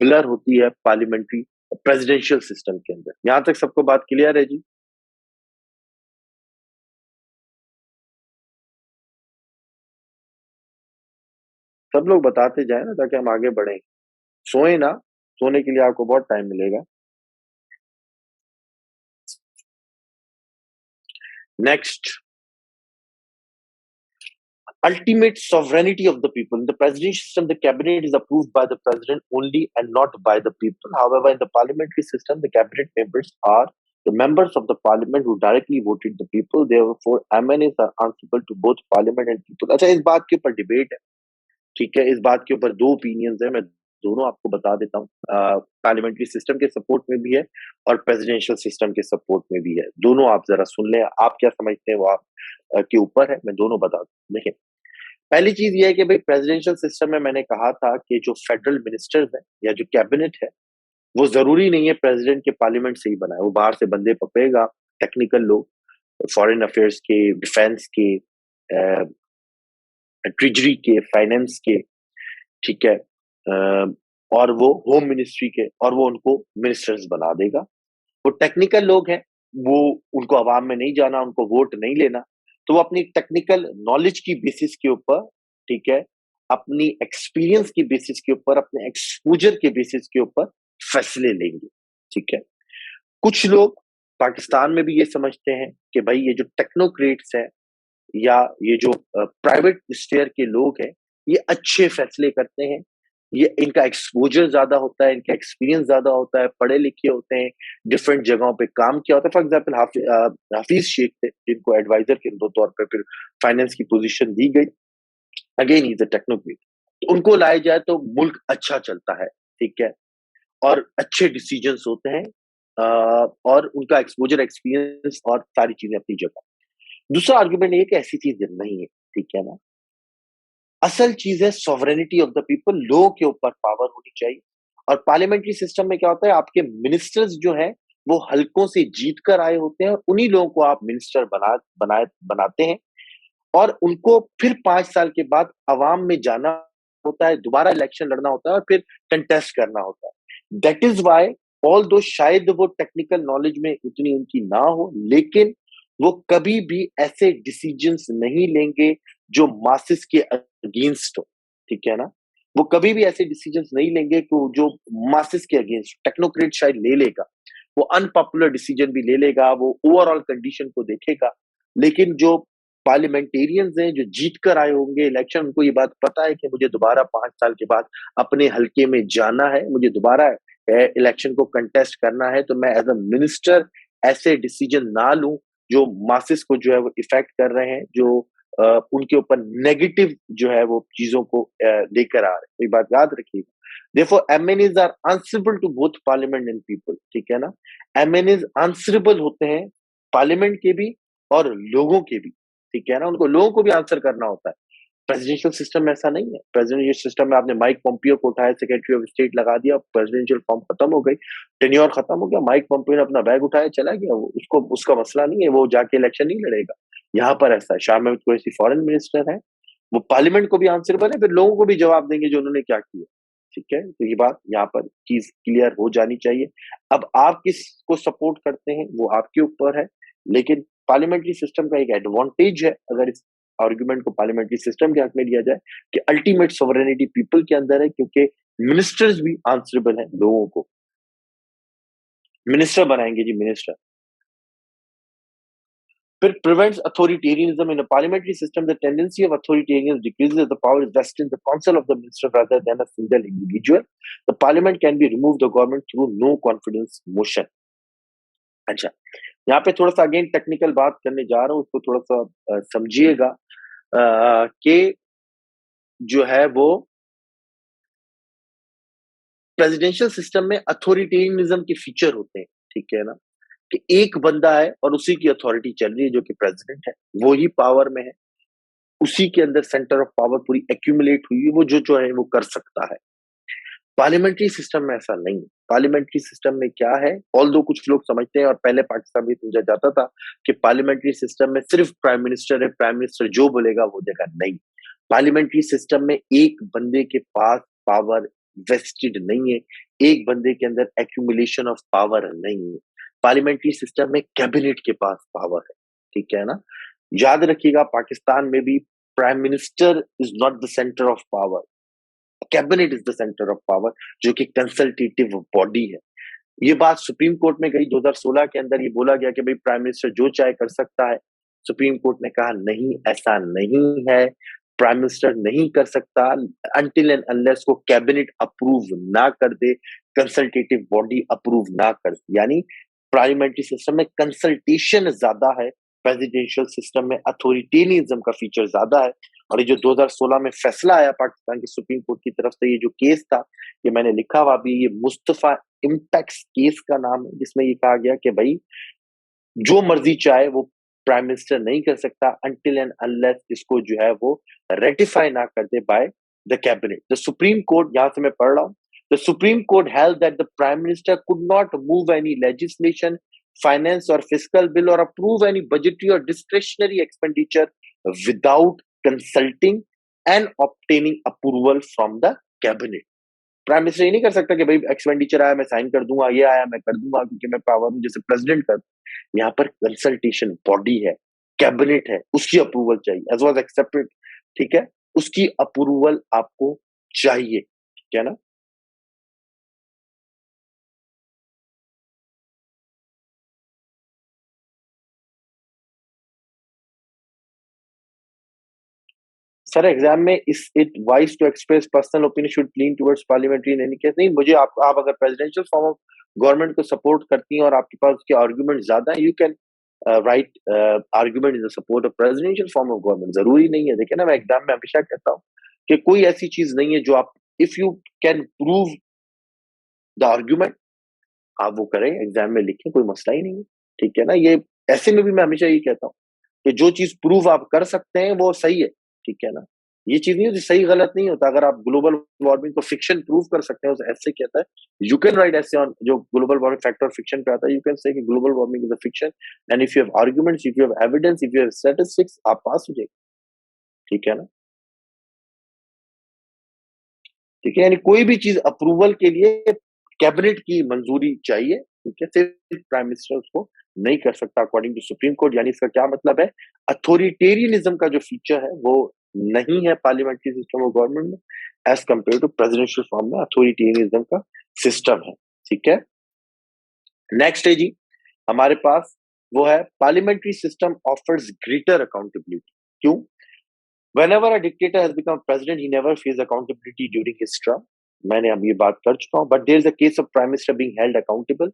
blur होती है parliamentary presidential system के अंदर। यहाँ तक सबको बात क्लियर है जी? सब लोग बताते जाए ना ताकि हम आगे बढ़े। सोए ना, सोने के लिए आपको बहुत टाइम मिलेगा। Next, ultimate sovereignty of the people. In the presidential system, the cabinet is approved by the president only and not by the people. However, in the parliamentary system, the cabinet members are the members of the parliament who directly voted the people. Therefore, MNAs are answerable to both parliament and people. अच्छा, इस बात के ऊपर debate है, ठीक है, इस बात के ऊपर दो ओपिनियंस है, मैं दोनों आपको बता देता हूँ। पार्लियामेंट्री सिस्टम के सपोर्ट में भी है और प्रेसिडेंशियल सिस्टम के सपोर्ट में भी है। दोनों आप जरा सुन लें, आप क्या समझते हैं वो आप के ऊपर है, मैं दोनों बता दूं। देखिए, पहली चीज ये है कि भाई प्रेसिडेंशियल सिस्टम में मैंने कहा था कि जो फेडरल मिनिस्टर्स है या जो कैबिनेट है वो जरूरी नहीं है प्रेसिडेंट के पार्लियामेंट से ही बना है, वो बाहर से बंदे पकड़ेगा, टेक्निकल लोग, फॉरेन अफेयर्स के, डिफेंस के, ट्रेजरी के, फाइनेंस के, ठीक है, और वो होम मिनिस्ट्री के, और वो उनको मिनिस्टर्स बना देगा। वो टेक्निकल लोग हैं, वो उनको अवाम में नहीं जाना, उनको वोट नहीं लेना, तो वो अपनी टेक्निकल नॉलेज की बेसिस के ऊपर, ठीक है, अपनी एक्सपीरियंस की बेसिस के ऊपर, अपने एक्सपोजर के बेसिस के ऊपर फैसले लेंगे। ठीक है, कुछ लोग पाकिस्तान में भी ये समझते हैं कि भाई ये जो टेक्नोक्रेट्स है या ये जो प्राइवेट स्फीयर के लोग हैं, ये अच्छे फैसले करते हैं, ये इनका एक्सपोजर ज्यादा होता है, इनका एक्सपीरियंस ज्यादा होता है, पढ़े लिखे होते हैं, डिफरेंट जगहों पे काम किया होता है। फॉर एग्जाम्पल हाफिज शेख थे जिनको एडवाइजर के तौर पर फिर फाइनेंस की पोजीशन दी गई। अगेन इज अ टेक्नोक्रेट, तो उनको लाया जाए तो मुल्क अच्छा चलता है, ठीक है, और अच्छे डिसीजंस होते हैं, और उनका एक्सपोजर, एक्सपीरियंस और सारी चीजें अपनी जगह। दूसरा आर्गुमेंट ये कि ऐसी चीज नहीं है, ठीक है ना। असल चीज है सॉवरेनिटी ऑफ द पीपल, लोगों के ऊपर पावर होनी चाहिए। और पार्लियामेंट्री सिस्टम में क्या होता है, आपके मिनिस्टर्स जो हैं वो हल्कों से जीत कर आए होते हैं और उन्हीं लोगों को आप मिनिस्टर बनाते हैं, और उनको फिर 5 साल के बाद अवाम में जाना होता है, दोबारा इलेक्शन लड़ना होता है और फिर कंटेस्ट करना होता है। दैट इज वाई ऑल दो शायद वो टेक्निकल नॉलेज में उतनी उनकी ना हो, लेकिन वो कभी भी ऐसे डिसीजंस नहीं लेंगे जो मासेस के अगेंस्ट हो, ठीक है ना। वो कभी भी ऐसे डिसीजंस नहीं लेंगे कि जो मासेस के अगेंस्ट, टेक्नोक्रेट शायद ले लेगा, वो अनपॉपुलर डिसीजन भी ले लेगा, वो ओवरऑल कंडीशन को देखेगा, लेकिन जो पार्लियामेंटेरियंस हैं जो जीत कर आए होंगे इलेक्शन, उनको ये बात पता है कि मुझे दोबारा 5 साल के बाद अपने हल्के में जाना है, मुझे दोबारा इलेक्शन को कंटेस्ट करना है, तो मैं एज अ मिनिस्टर ऐसे डिसीजन ना लूं जो मासेस को जो है वो इफेक्ट कर रहे हैं, जो उनके ऊपर नेगेटिव जो है वो चीजों को लेकर आ रहे हैं। तो ये बात याद रखिएगा। Therefore, MNAs are answerable to both parliament and people, ठीक है ना। MNAs answerable होते हैं पार्लियामेंट के भी और लोगों के भी, ठीक है ना, उनको लोगों को भी आंसर करना होता है। प्रेसिडेंशियल सिस्टम में ऐसा नहीं है। प्रेसिडेंशियल सिस्टम में आपने माइक पोम्पियो को उठाया, सेक्रेटरी ऑफ स्टेट लगा दिया, प्रेसिडेंशियल फॉर्म खत्म हो गई, टेन्योर खत्म हो गया, माइक पोम्पियो ने अपना बैग उठाया चला गया, वो उसको उसका मसला नहीं है, वो जाके इलेक्शन नहीं लड़ेगा। यहाँ पर ऐसा है, शाह महमूद कुरैशी फॉरेन मिनिस्टर है, वो पार्लियामेंट को भी आंसरेबल है, फिर लोगों को भी जवाब देंगे जो उन्होंने क्या किया। ठीक है, तो ये बात यहाँ पर चीज क्लियर हो जानी चाहिए। अब आप किसको सपोर्ट करते हैं वो आपके ऊपर है, लेकिन पार्लियामेंट्री सिस्टम का एक एडवांटेज है, अगर इस आर्गुमेंट को पार्लियामेंट्री सिस्टम के हक में लिया जाए, कि अल्टीमेट सॉवरेनिटी पीपल के अंदर है, क्योंकि मिनिस्टर्स भी आंसरेबल हैं लोगों को। मिनिस्टर बनाएंगे जी, मिनिस्टर। फिर prevents authoritarianism in a parliamentary system. The tendency of authoritarianism decreases as the power is vested in the council of the minister rather than a single individual. The parliament can be removed the government through no confidence motion. अच्छा, यहाँ पे थोड़ा सा again technical बात करने जा रहा हूँ, उसको थोड़ा सा समझिएगा। कि जो है वो प्रेसिडेंशियल सिस्टम में अथॉरिटेरियनिज्म के फीचर होते हैं, ठीक है ना? कि एक बंदा है और उसी की अथॉरिटी चल रही है जो कि प्रेसिडेंट है, वो ही पावर में है, उसी के अंदर सेंटर ऑफ पावर पूरी एक्यूमुलेट हुई है, वो जो है वो कर सकता है। पार्लियामेंट्री सिस्टम में ऐसा नहीं है। पार्लियामेंट्री सिस्टम में क्या है, ऑल्दो कुछ लोग समझते हैं और पहले पाकिस्तान में समझा जाता था कि पार्लियामेंट्री सिस्टम में सिर्फ प्राइम मिनिस्टर है, प्राइम मिनिस्टर जो बोलेगा वो देगा। नहीं, पार्लियामेंट्री सिस्टम में एक बंदे के पास पावर वेस्टेड नहीं है, एक बंदे के अंदर एक्यूमुलेशन ऑफ पावर नहीं है। पार्लियामेंट्री सिस्टम में कैबिनेट के पास पावर है, ठीक है ना? याद रखिएगा, पाकिस्तान में भी prime minister is not the centre of power, cabinet is the centre of power, जो कि कंसल्टेटिव बॉडी है। ये बात सुप्रीम कोर्ट में गई 2016 के अंदर, ये बोला गया कि भाई प्राइम मिनिस्टर जो चाहे कर सकता है। सुप्रीम कोर्ट ने कहा नहीं, ऐसा नहीं है, प्राइम मिनिस्टर नहीं कर सकता अनटिल एंड अनलेस को कैबिनेट अप्रूव ना कर दे, कंसल्टेटिव बॉडी अप्रूव ना कर दे। यानी पार्लियामेंट्री सिस्टम में कंसल्टेशन ज्यादा है, प्रेसिडेंशियल सिस्टम में अथॉरिटेरियनिज्म का फीचर ज्यादा है। और ये जो 2016 में फैसला आया पाकिस्तान की सुप्रीम कोर्ट की तरफ से, ये जो केस था, ये मैंने लिखा हुआ अभी, ये मुस्तफा इम्पैक्ट केस का नाम है, जिसमें ये कहा गया कि भाई जो मर्जी चाहे वो प्राइम मिनिस्टर नहीं कर सकता अनटिल एंड अनलेस इसको जो है वो रेटिफाई ना कर दे by the cabinet. The Supreme Court, यहां से मैं पढ़ रहा हूं, the Supreme Court held that the prime minister could not move any legislation, finance और फिस्कल बिल और अप्रूव एनी बजटरी और discretionary expenditure without consulting and obtaining approval from the cabinet. Prime minister ये नहीं कर सकता कि भाई expenditure आया मैं साइन कर दूंगा, ये आया मैं कर दूंगा, क्योंकि मैं पावर हूं जैसे प्रेसिडेंट कर। यहाँ पर कंसल्टेशन बॉडी है, कैबिनेट है, उसकी अप्रूवल चाहिए, एज वाज एक्सेप्टेड, ठीक है? उसकी अप्रूवल आपको चाहिए, ठीक है ना? सर एग्जाम में is it wise to express personal opinion should lean towards parliamentary in any case. नहीं, मुझे आप अगर प्रेसिडेंशियल फॉर्म ऑफ गवर्नमेंट को सपोर्ट करती हैं और आपके पास उसके आर्गुमेंट ज्यादा है, you can write argument in the support of presidential form of government. जरूरी नहीं है, देखिए ना, मैं एग्जाम में हमेशा कहता हूँ कि कोई ऐसी चीज नहीं है जो आप, if you can prove the argument, आप वो करें, एग्जाम में लिखें, कोई मसला ही नहीं है, ठीक है ना? ये ऐसे में भी मैं हमेशा यही कहता हूँ कि जो चीज प्रूव आप कर सकते हैं वो सही है, ठीक है ना? ये चीज नहीं होती, सही गलत नहीं होता। अगर आप ग्लोबल वार्मिंग को फिक्शन प्रूव कर सकते हैं, उस ऐसे कहता है, यू कैन राइट ऐसे ऑन जो ग्लोबल वार्मिंग फैक्टर फिक्शन पे आता है, यू कैन से कि global warming is a fiction and if you have arguments, if you have evidence, if you have statistics, आप पास हो जाएंगे, ठीक है ना? ठीक है, यानी कोई भी चीज अप्रूवल के लिए कैबिनेट की मंजूरी चाहिए, ठीक है? सिर्फ प्राइम मिनिस्टर उसको नहीं कर सकता अकॉर्डिंग टू सुप्रीम कोर्ट। यानी इसका क्या मतलब है, अथॉरिटेरियनिज्म का जो फीचर है वो नहीं है पार्लियामेंट्री सिस्टम ऑफ गवर्नमेंट में, as compare to presidential form में अथॉरिटेरियनिज्म का सिस्टम है, ठीक है? नेक्स्ट है जी हमारे पास, वो है parliamentary system offers greater accountability. क्यों? Whenever a dictator has become president, he never faced accountability during his term. मैंने अब ये बात कर चुका हूँ, but there is a case of prime minister being held accountable.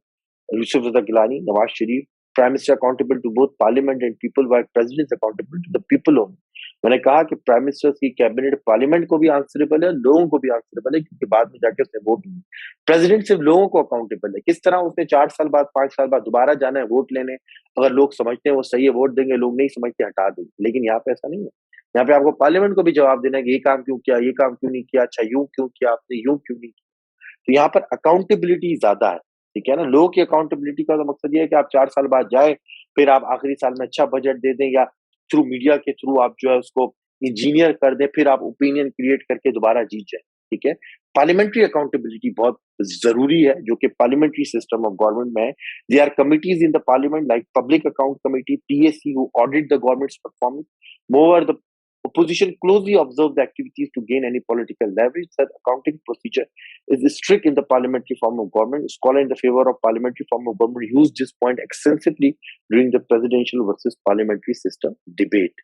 Yusuf Reza Gilani, Nawaz Sharif, prime minister accountable to both parliament and people, while president is accountable to the people only. मैंने कहा कि prime minister की cabinet parliament को भी answerable है, लोगों को भी आंसरेबल है, क्योंकि बाद में जाके उसने वोट नहीं। प्रेसिडेंट सिर्फ लोगों को अकाउंटेबल है। किस तरह उसने 4 साल बाद 5 साल बाद दोबारा जाना है वोट लेने, अगर लोग समझते हैं वो सही है वोट देंगे, लोग नहीं समझते हटा देंगे। लेकिन यहाँ पे ऐसा नहीं है, यहाँ पे आपको पार्लियामेंट को भी जवाब देना है कि ये काम क्यों किया, ये काम क्यों नहीं किया, अच्छा यूं क्यों किया आपने, यूं क्यों नहीं किया। तो यहाँ पर अकाउंटेबिलिटी ज्यादा है, ठीक है ना? लोगों की अकाउंटेबिलिटी का तो मकसद ये है कि आप 4 साल बाद जाए, फिर आप आखिरी साल में अच्छा बजट दे दें, या थ्रू मीडिया के थ्रू आप जो है उसको इंजीनियर कर दें, फिर आप ओपिनियन क्रिएट करके दोबारा जीत जाए, ठीक है? पार्लियामेंट्री अकाउंटेबिलिटी बहुत जरूरी है, जो कि पार्लियामेंट्री सिस्टम ऑफ गवर्नमेंट में है। They are committees in the parliament like public account committee, PSC, who audit the government's performance. More the opposition closely observe the activities to gain any political leverage. That accounting procedure is strict in the parliamentary form of government. Scholar in the favor of parliamentary form of government used this point extensively during the presidential versus parliamentary system debate.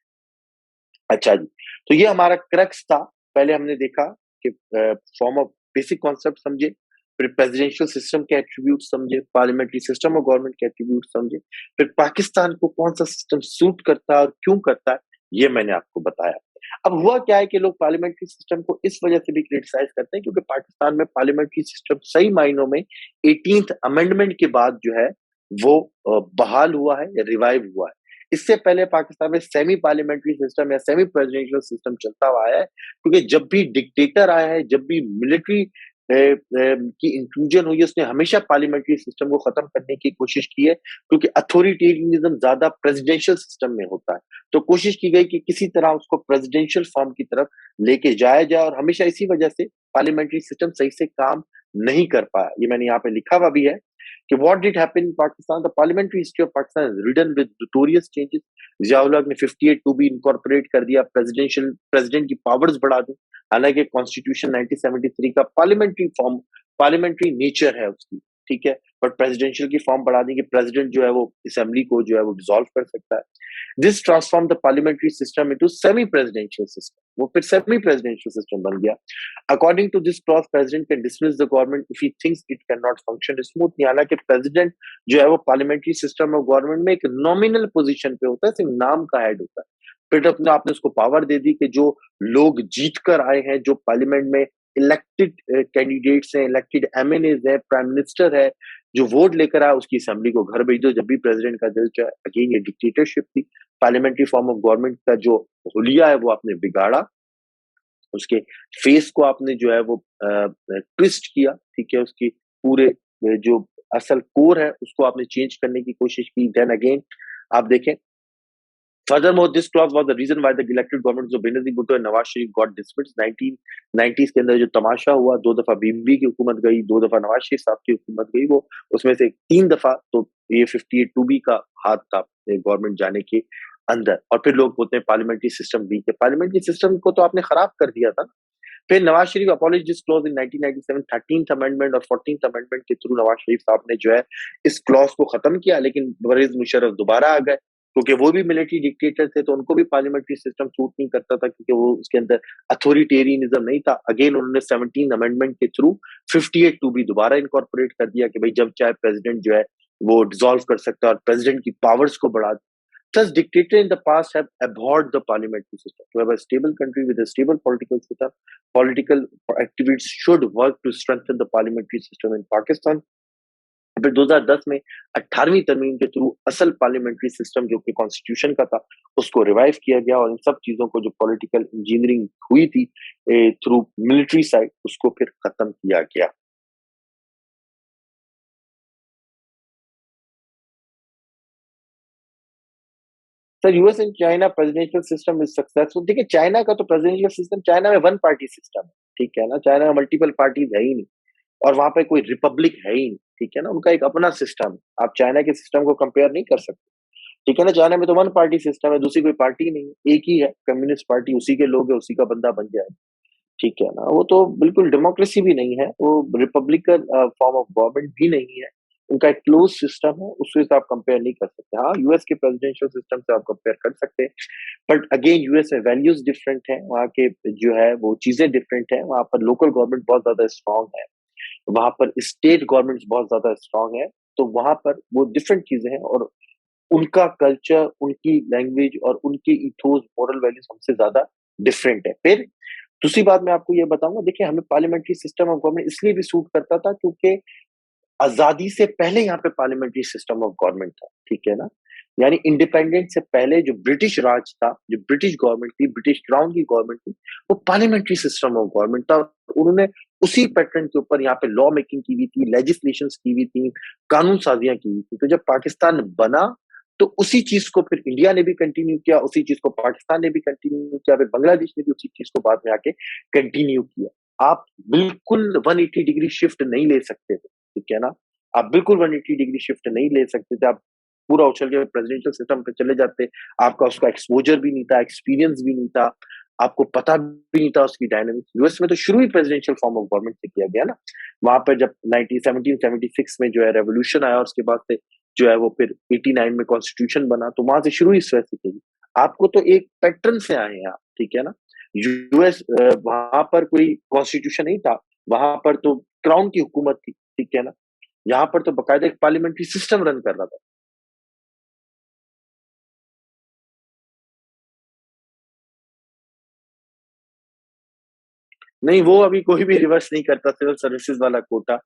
अच्छा जी, तो ये हमारा crux था। पहले हमने देखा कि form of basic concept समझे, फिर प्रेसिडेंशियल सिस्टम के एट्रीब्यूट समझे, पार्लियामेंट्री सिस्टम ऑफ गवर्नमेंट के एट्रीब्यूट समझे, फिर पाकिस्तान को कौन सा सिस्टम सूट करता है और क्यों करता है, ये मैंने आपको बताया। अब हुआ क्या है कि लोग पार्लियामेंट्री सिस्टम को इस वजह से भी क्रिटिसाइज करते हैं क्योंकि पाकिस्तान में पार्लियामेंट्री सिस्टम सही मायनों में 18th अमेंडमेंट के बाद जो है वो बहाल हुआ है या रिवाइव हुआ है। इससे पहले पाकिस्तान में सेमी पार्लियामेंट्री सिस्टम या सेमी प्रेसिडेंशियल सिस्टम चलता हुआ आया है क्योंकि जब भी डिक्टेटर आया है, जब भी मिलिट्री की इंक्लूजन हुई है, उसने हमेशा पार्लियामेंट्री सिस्टम को खत्म करने की कोशिश की है क्योंकि अथॉरिटेरियनिज्म ज्यादा प्रेसिडेंशियल सिस्टम में होता है। तो कोशिश की गई कि किसी तरह उसको प्रेसिडेंशियल फॉर्म की तरफ लेके जाया जाए और हमेशा इसी वजह से पार्लियामेंट्री सिस्टम सही से काम नहीं कर पाया। ये मैंने यहाँ पे लिखा हुआ भी है कि what did happen in Pakistan, the parliamentary history of Pakistan is ridden with notorious changes. Ziaul हक ने 58 टू बी इनकॉर्पोरेट कर दिया, प्रेसिडेंट की पावर्स बढ़ा दी। हालांकि कॉन्स्टिट्यूशन 1973 का पार्लियामेंट्री नेचर है उसकी, ठीक है, बट प्रेसिडेंशियल की फॉर्म बढ़ा दी कि प्रेसिडेंट जो है वो असेंबली को जो है वो डिसॉल्व कर सकता है। This transform the parliamentary system into semi presidential system, वो फिर सेमी प्रेसिडेंशियल सिस्टम बन गया। According to this clause president can dismiss the government if he thinks it can not function smoothly. हालांकि प्रेसिडेंट जो है वो पार्लियामेंट्री सिस्टम ऑफ गवर्नमेंट में एक नॉमिनल पोजीशन पे होता है, सिर्फ नाम का हेड होता है। फिर अपने आपने उसको पावर दे दी कि जो लोग जीत कर आए हैं, जो पार्लियामेंट में इलेक्टेड कैंडिडेट्स हैं, इलेक्टेड एमएनएज है, प्राइम मिनिस्टर है, जो वोट लेकर आया उसकी असेंबली को घर भेज दो जब भी प्रेसिडेंट का दिल चाहे। अगेन ये डिक्टेटरशिप थी। पार्लियामेंट्री फॉर्म ऑफ गवर्नमेंट का जो हुलिया है वो आपने बिगाड़ा, उसके फेस को आपने जो है वो ट्विस्ट किया, ठीक है, उसकी पूरे जो असल कोर है उसको आपने चेंज करने की कोशिश की। देन अगेन आप देखें, furthermore this clause was the reason why the elected governments of Benazir Bhutto and Nawaz Sharif got dismissed। 1990s के अंदर जो तमाशा हुआ, 2 दफा बीबी की हुकूमत गई, 2 दफा नवाज शरीफ साहब की हुकूमत गई, वो उसमें से 3 दफा तो ये 58 टू बी का हाथ था गवर्नमेंट जाने के अंदर। और फिर लोग बोलते हैं पार्लियामेंट्री सिस्टम वीक है। पार्लियामेंट्री सिस्टम को तो आपने खराब कर दिया था। फिर Nawaz Sharif apology this clause in 1997 13th amendment और 14th अमेंडमेंट के थ्रू नवाज शरीफ साहब ने जो है इस क्लॉज को खत्म किया, लेकिन परवेज मुशर्रफ दोबारा आ गए क्योंकि वो भी मिलिट्री डिक्टेटर थे, तो उनको भी पार्लियामेंट्री सिस्टम सूट नहीं करता था क्योंकि वो उसके अंदर अथॉरिटेरियनिज्म नहीं था। अगेन उन्होंने 17 अमेंडमेंट के थ्रू 58 टू भी दोबारा इनकॉर्पोरेट कर दिया कि भाई जब चाहे प्रेसिडेंट जो है वो डिसॉल्व कर सकता है और प्रेसिडेंट की पावर्स को बढ़ा। Thus, dictators in the past have abhorred the parliamentary system. To have a stable country with a stable political system, political activists should work to strengthen the parliamentary system in Pakistan. फिर 2010 में 18वीं तरमीम के through असल parliamentary system जो कि constitution का था उसको रिवाइव किया गया और इन सब चीजों को जो पॉलिटिकल इंजीनियरिंग हुई थी थ्रू मिलिट्री साइड उसको फिर खत्म किया गया। Sir, US and China presidential system is successful. देखिए चाइना का तो प्रेसिडेंशियल सिस्टम, चाइना में वन पार्टी सिस्टम है, ठीक है ना, चाइना में मल्टीपल पार्टीज है ही नहीं और वहां पे कोई रिपब्लिक है ही नहीं, ठीक है ना, उनका एक अपना सिस्टम है। आप चाइना के सिस्टम को कंपेयर नहीं कर सकते, ठीक है ना। चाइना में तो वन पार्टी सिस्टम है, दूसरी कोई पार्टी नहीं है, एक ही है कम्युनिस्ट पार्टी, उसी के लोग है, उसी का बंदा बन जाए, ठीक है ना। वो तो बिल्कुल डेमोक्रेसी भी नहीं है, वो रिपब्लिकन फॉर्म ऑफ गवर्नमेंट भी नहीं है, उनका एक क्लोज सिस्टम है, उससे आप कंपेयर नहीं कर सकते। हाँ, यूएस के प्रेसिडेंशियल सिस्टम से आप कंपेयर कर सकते हैं, बट अगेन यूएस में वैल्यूज डिफरेंट है, वहाँ के जो है वो चीजें डिफरेंट है, वहाँ पर लोकल गवर्नमेंट बहुत ज्यादा स्ट्रांग है, वहां पर स्टेट गवर्नमेंट बहुत ज्यादा स्ट्रांग है, तो वहां पर वो डिफरेंट चीजें हैं और उनका कल्चर, उनकी लैंग्वेज और उनके इथोस मॉरल वैल्यूज हमसे ज्यादा डिफरेंट है। फिर दूसरी बात मैं आपको ये बताऊंगा, देखिए हमें पार्लियामेंट्री सिस्टम ऑफ गवर्नमेंट इसलिए भी सूट करता था क्योंकि आजादी से पहले यहाँ पे पार्लियामेंट्री सिस्टम ऑफ गवर्नमेंट था, ठीक है ना। यानी इंडिपेंडेंस से पहले जो ब्रिटिश राज था, जो ब्रिटिश गवर्नमेंट थी, ब्रिटिश क्राउन की गवर्नमेंट थी, वो पार्लियामेंट्री सिस्टम ऑफ गवर्नमेंट था। उन्होंने उसी पैटर्न के ऊपर यहाँ पे लॉ मेकिंग की हुई थी, लेजिस्लेशन की हुई थी, कानून साजियां की हुई थी। तो जब पाकिस्तान बना तो उसी चीज को फिर इंडिया ने भी कंटिन्यू किया, उसी चीज को पाकिस्तान ने भी कंटिन्यू किया, फिर बांग्लादेश ने भी उसी चीज को बाद में आके कंटिन्यू किया। आप बिल्कुल 180 डिग्री शिफ्ट नहीं ले सकते थे, ठीक है ना, आप बिल्कुल 180 डिग्री शिफ्ट नहीं ले सकते थे। आप पूरा उछल के प्रेसिडेंशियल सिस्टम पे चले जाते, आपका उसका एक्सपोजर भी नहीं था, एक्सपीरियंस भी नहीं था, आपको पता भी नहीं था उसकी डायनामिक्स। यूएस में तो शुरू ही प्रेसिडेंशियल फॉर्म ऑफ गवर्नमेंट से किया गया ना, वहां पर जब 1776 में जो है रेवोल्यूशन आया और उसके बाद से जो है वो फिर 89 में कॉन्स्टिट्यूशन बना, तो वहां से शुरू ही इस वजह से की। आपको तो एक पैटर्न से आए हैं आप, ठीक है ना। यूएस वहां पर कोई कॉन्स्टिट्यूशन नहीं था, वहां पर तो क्राउन की हुकूमत थी, ठीक है ना। यहाँ पर तो बकायदा एक पार्लियामेंट्री सिस्टम रन कर रहा था। नहीं, वो अभी कोई भी रिवर्स नहीं करता सिविल सर्विसेज वाला कोटा।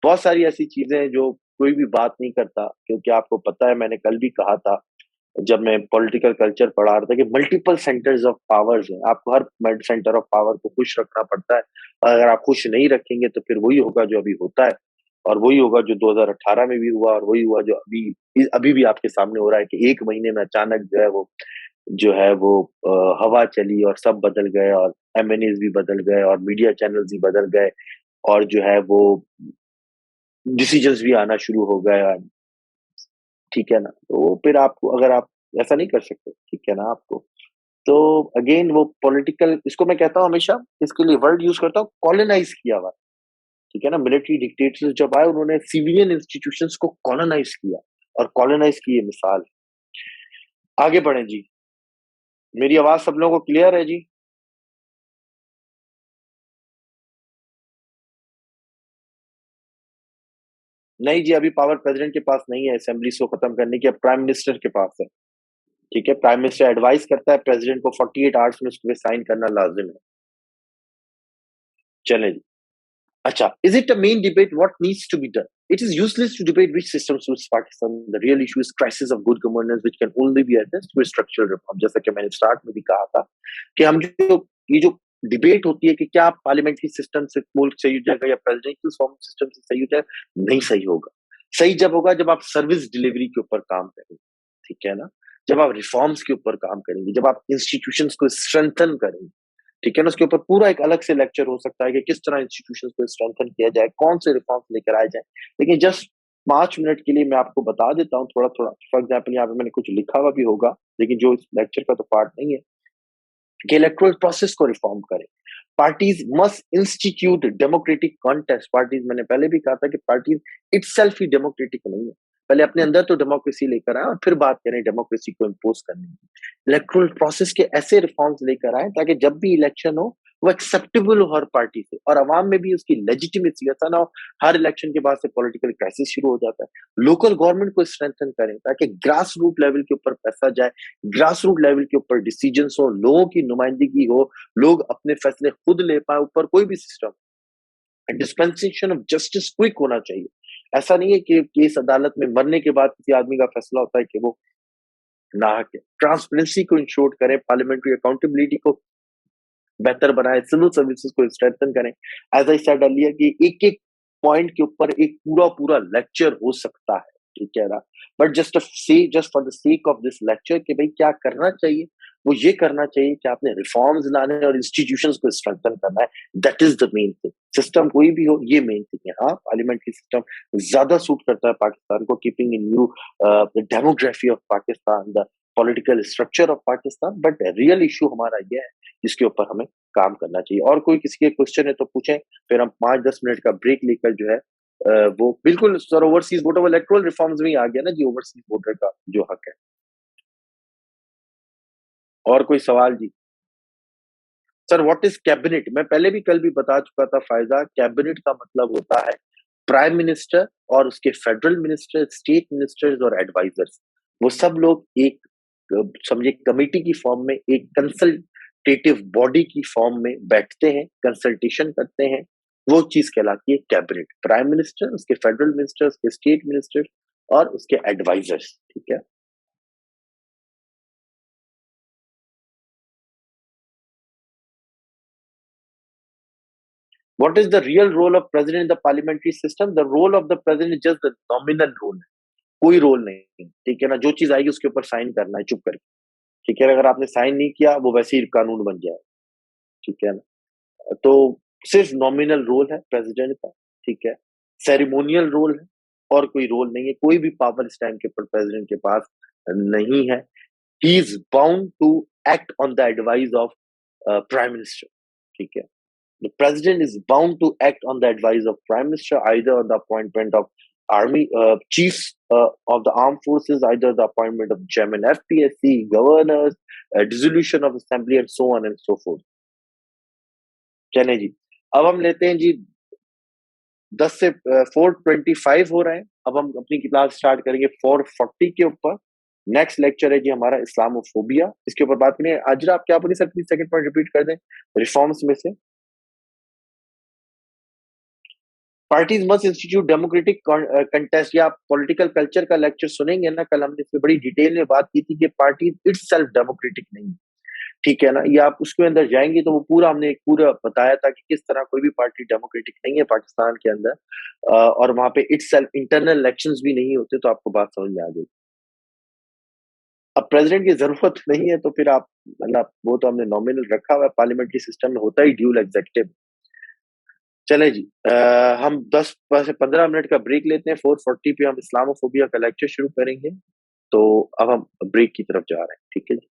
बहुत सारी ऐसी चीजें हैं जो कोई भी बात नहीं करता, क्योंकि आपको पता है, मैंने कल भी कहा था जब मैं पॉलिटिकल कल्चर पढ़ा रहा था कि मल्टीपल सेंटर्स ऑफ पावर्स हैं, आपको हर सेंटर ऑफ पावर को खुश रखना पड़ता है। अगर आप खुश नहीं रखेंगे तो फिर वही होगा जो अभी होता है, और वही होगा जो 2018 में भी हुआ, और वही हुआ जो अभी अभी भी आपके सामने हो रहा है कि एक महीने में अचानक जो है वो हवा चली और सब बदल गए, और एमएनएस भी बदल गए और मीडिया चैनल्स भी बदल गए, और जो है वो डिसीजंस भी आना शुरू हो गए। ठीक है ना, तो फिर आपको, अगर आप ऐसा नहीं कर सकते, ठीक है ना आपको, तो अगेन वो पॉलिटिकल, इसको मैं कहता हूँ हमेशा, इसके लिए वर्ड यूज करता हूँ, कॉलोनाइज किया हुआ। ठीक है ना, मिलिट्री डिक्टेटर्स जब आए उन्होंने सिविलियन इंस्टीट्यूशंस को कॉलोनाइज किया, और कॉलोनाइज की ये मिसाल। आगे बढ़े जी। मेरी आवाज सब लोगों को क्लियर है जी? नहीं जी, अभी पावर प्रेसिडेंट के पास नहीं है असेंबली को खत्म करने की, अब प्राइम मिनिस्टर के पास है। ठीक है, प्राइम मिनिस्टर एडवाइस करता है प्रेसिडेंट को, 48 आवर्स में उसके साइन करना लाजिम है। चले जी। Acha, is it a main debate what needs to be done? It is useless to debate which system suits Pakistan. The real issue is crisis of good governance, which can only be addressed with structural reform. जैसा कि मैंने start में भी कहा था कि हम जो ये जो डिबेट होती है कि क्या पार्लियामेंट्री सिस्टम से मुल्क सही हो जाएगा या प्रेसिडेंशियल फॉर्म सिस्टम से सही हो जाएगा, नहीं सही होगा। सही जब होगा जब आप सर्विस डिलीवरी के ऊपर काम करेंगे, ठीक है ना, जब आप रिफॉर्म्स के ऊपर काम करेंगे, जब आप इंस्टीट्यूशंस को स्ट्रेंथन करेंगे। ठीक है ना, उसके ऊपर पूरा एक अलग से लेक्चर हो सकता है कि किस तरह इंस्टीट्यूशंस को स्ट्रेंथन किया जाए, कौन से रिफॉर्म्स लेकर आए जाए। लेकिन जस्ट 5 मिनट के लिए मैं आपको बता देता हूँ थोड़ा थोड़ा। फॉर एग्जाम्पल, यहाँ पे मैंने कुछ लिखा हुआ भी होगा, लेकिन जो इस लेक्चर का तो पार्ट नहीं है, कि इलेक्टोरल प्रोसेस को रिफॉर्म करें। Parties must institute democratic contest. Parties, मैंने पहले भी कहा था कि पार्टीज इटसेल्फ ही डेमोक्रेटिक नहीं है। पहले अपने अंदर तो डेमोक्रेसी लेकर आए और फिर बात करें डेमोक्रेसी को इम्पोज करने की। इलेक्टोरल प्रोसेस के ऐसे रिफॉर्म्स लेकर आए ताकि जब भी इलेक्शन हो वो एक्सेप्टेबल हो हर पार्टी से, और अवाम में भी उसकी लेजिटिमेसी, ऐसा ना हो हर इलेक्शन के बाद से पॉलिटिकल क्राइसिस शुरू हो जाता है। लोकल गवर्नमेंट को स्ट्रेंथन करें ताकि ग्रास रूट लेवल के ऊपर पैसा जाए, ग्रास रूट लेवल के ऊपर डिसीजंस हो, लोगों की नुमाइंदगी हो, लोग अपने फैसले खुद ले पाए, ऊपर कोई भी system. Dispensation of justice quick होना चाहिए। ऐसा नहीं है कि केस अदालत में मरने के बाद किसी आदमी का फैसला होता है कि वो नाहक है। ट्रांसपेरेंसी को इंश्योर करें, पार्लियामेंट्री अकाउंटेबिलिटी को बेहतर बनाए, सिविल सर्विसेज को स्ट्रेंथन करें। एज आई सेड अर्लियर कि एक एक पॉइंट के ऊपर एक पूरा पूरा लेक्चर हो सकता है, ठीक है ना, but just for the sake of this lecture कि भाई क्या करना चाहिए, वो ये करना चाहिए कि आपने रिफॉर्म्स लाने हैं और इंस्टीट्यूशंस को स्ट्रेंथन करना है। That is the main thing. System कोई भी हो, ये मेन थिंग है। हाँ, पार्लियामेंट्री सिस्टम ज्यादा सूट करता है पाकिस्तान को, keeping in view the demography of Pakistan, the political structure of Pakistan, but real issue हमारा ये है जिसके ऊपर हमें काम करना चाहिए। और कोई किसी के क्वेश्चन है तो पूछें, फिर हम 5-10 मिनट का ब्रेक लेकर जो है वो बिल्कुल sir, overseas voter electoral reforms में ही आ गया ना जी, ओवरसीज वोटर का जो हक है। और कोई सवाल जी? Sir, what is cabinet? मैं पहले भी कल भी बता चुका था फायदा। कैबिनेट का मतलब होता है प्राइम मिनिस्टर और उसके फेडरल मिनिस्टर, स्टेट मिनिस्टर्स और एडवाइजर्स। वो सब लोग एक समझे कमेटी की फॉर्म में, एक कंसल्टेटिव बॉडी की फॉर्म में बैठते हैं, कंसल्टेशन करते हैं। वो चीज कहलाती है कैबिनेट। प्राइम मिनिस्टर, उसके फेडरल मिनिस्टर, उसके स्टेट मिनिस्टर और उसके एडवाइजर्स। ठीक है। What is the real role of president in the parliamentary system? The role of the president is just the nominal role। कोई रोल नहीं, ठीक है ना, जो चीज आएगी उसके ऊपर साइन करना है चुप करके। ठीक है, अगर आपने साइन नहीं किया वो वैसे ही कानून बन जाए। ठीक है ना, तो सिर्फ नॉमिनल रोल है प्रेसिडेंट का। ठीक है, सेरेमोनियल रोल है, और कोई रोल नहीं है। कोई भी पावर इस टाइम के ऊपर प्रेसिडेंट के पास नहीं है। He is bound to act on the advice of prime minister. ठीक है, the president is bound to act on the advice of prime minister, either on the appointment of army chiefs of the armed forces, either the appointment of chairman FPSC, governors, dissolution of assembly, and so on and so forth। चले जी। अब हम लेते हैं जी, 4:25 हो रहे हैं। अब हम अपनी क्लास स्टार्ट करेंगे 4:40 के ऊपर। नेक्स्ट लेक्चर है जी हमारा इस्लामोफोबिया। इसके ऊपर बात करेंगे। आज आप क्या बोली sir, please second point repeat कर दें रिफॉर्म्स में से। Parties must institute democratic contest, या आप पॉलिटिकल कल्चर का लेक्चर सुनेंगे ना, कल हमने इसमें बड़ी डिटेल में बात की थी कि पार्टी इट्स सेल्फ डेमोक्रेटिक नहीं है, ठीक है ना। ये आप उसके अंदर जाएंगे तो वो पूरा हमने एक पूरा बताया था कि किस तरह कोई भी पार्टी डेमोक्रेटिक नहीं है पाकिस्तान के अंदर, और वहां पे इट्स सेल्फ इंटरनल इलेक्शंस भी नहीं होते, तो आपको बात समझ में आ गई। अब प्रेसिडेंट की जरूरत नहीं है तो फिर आप, मतलब वो तो हमने नॉमिनल रखा हुआ है, पार्लियामेंट्री सिस्टम में होता ही ड्यूल एग्जीक्यूटिव। चले जी, हम 10 से 15 मिनट का ब्रेक लेते हैं। 4:40 पे हम इस्लामोफोबिया का लेक्चर शुरू करेंगे। तो अब हम ब्रेक की तरफ जा रहे हैं, ठीक है जी।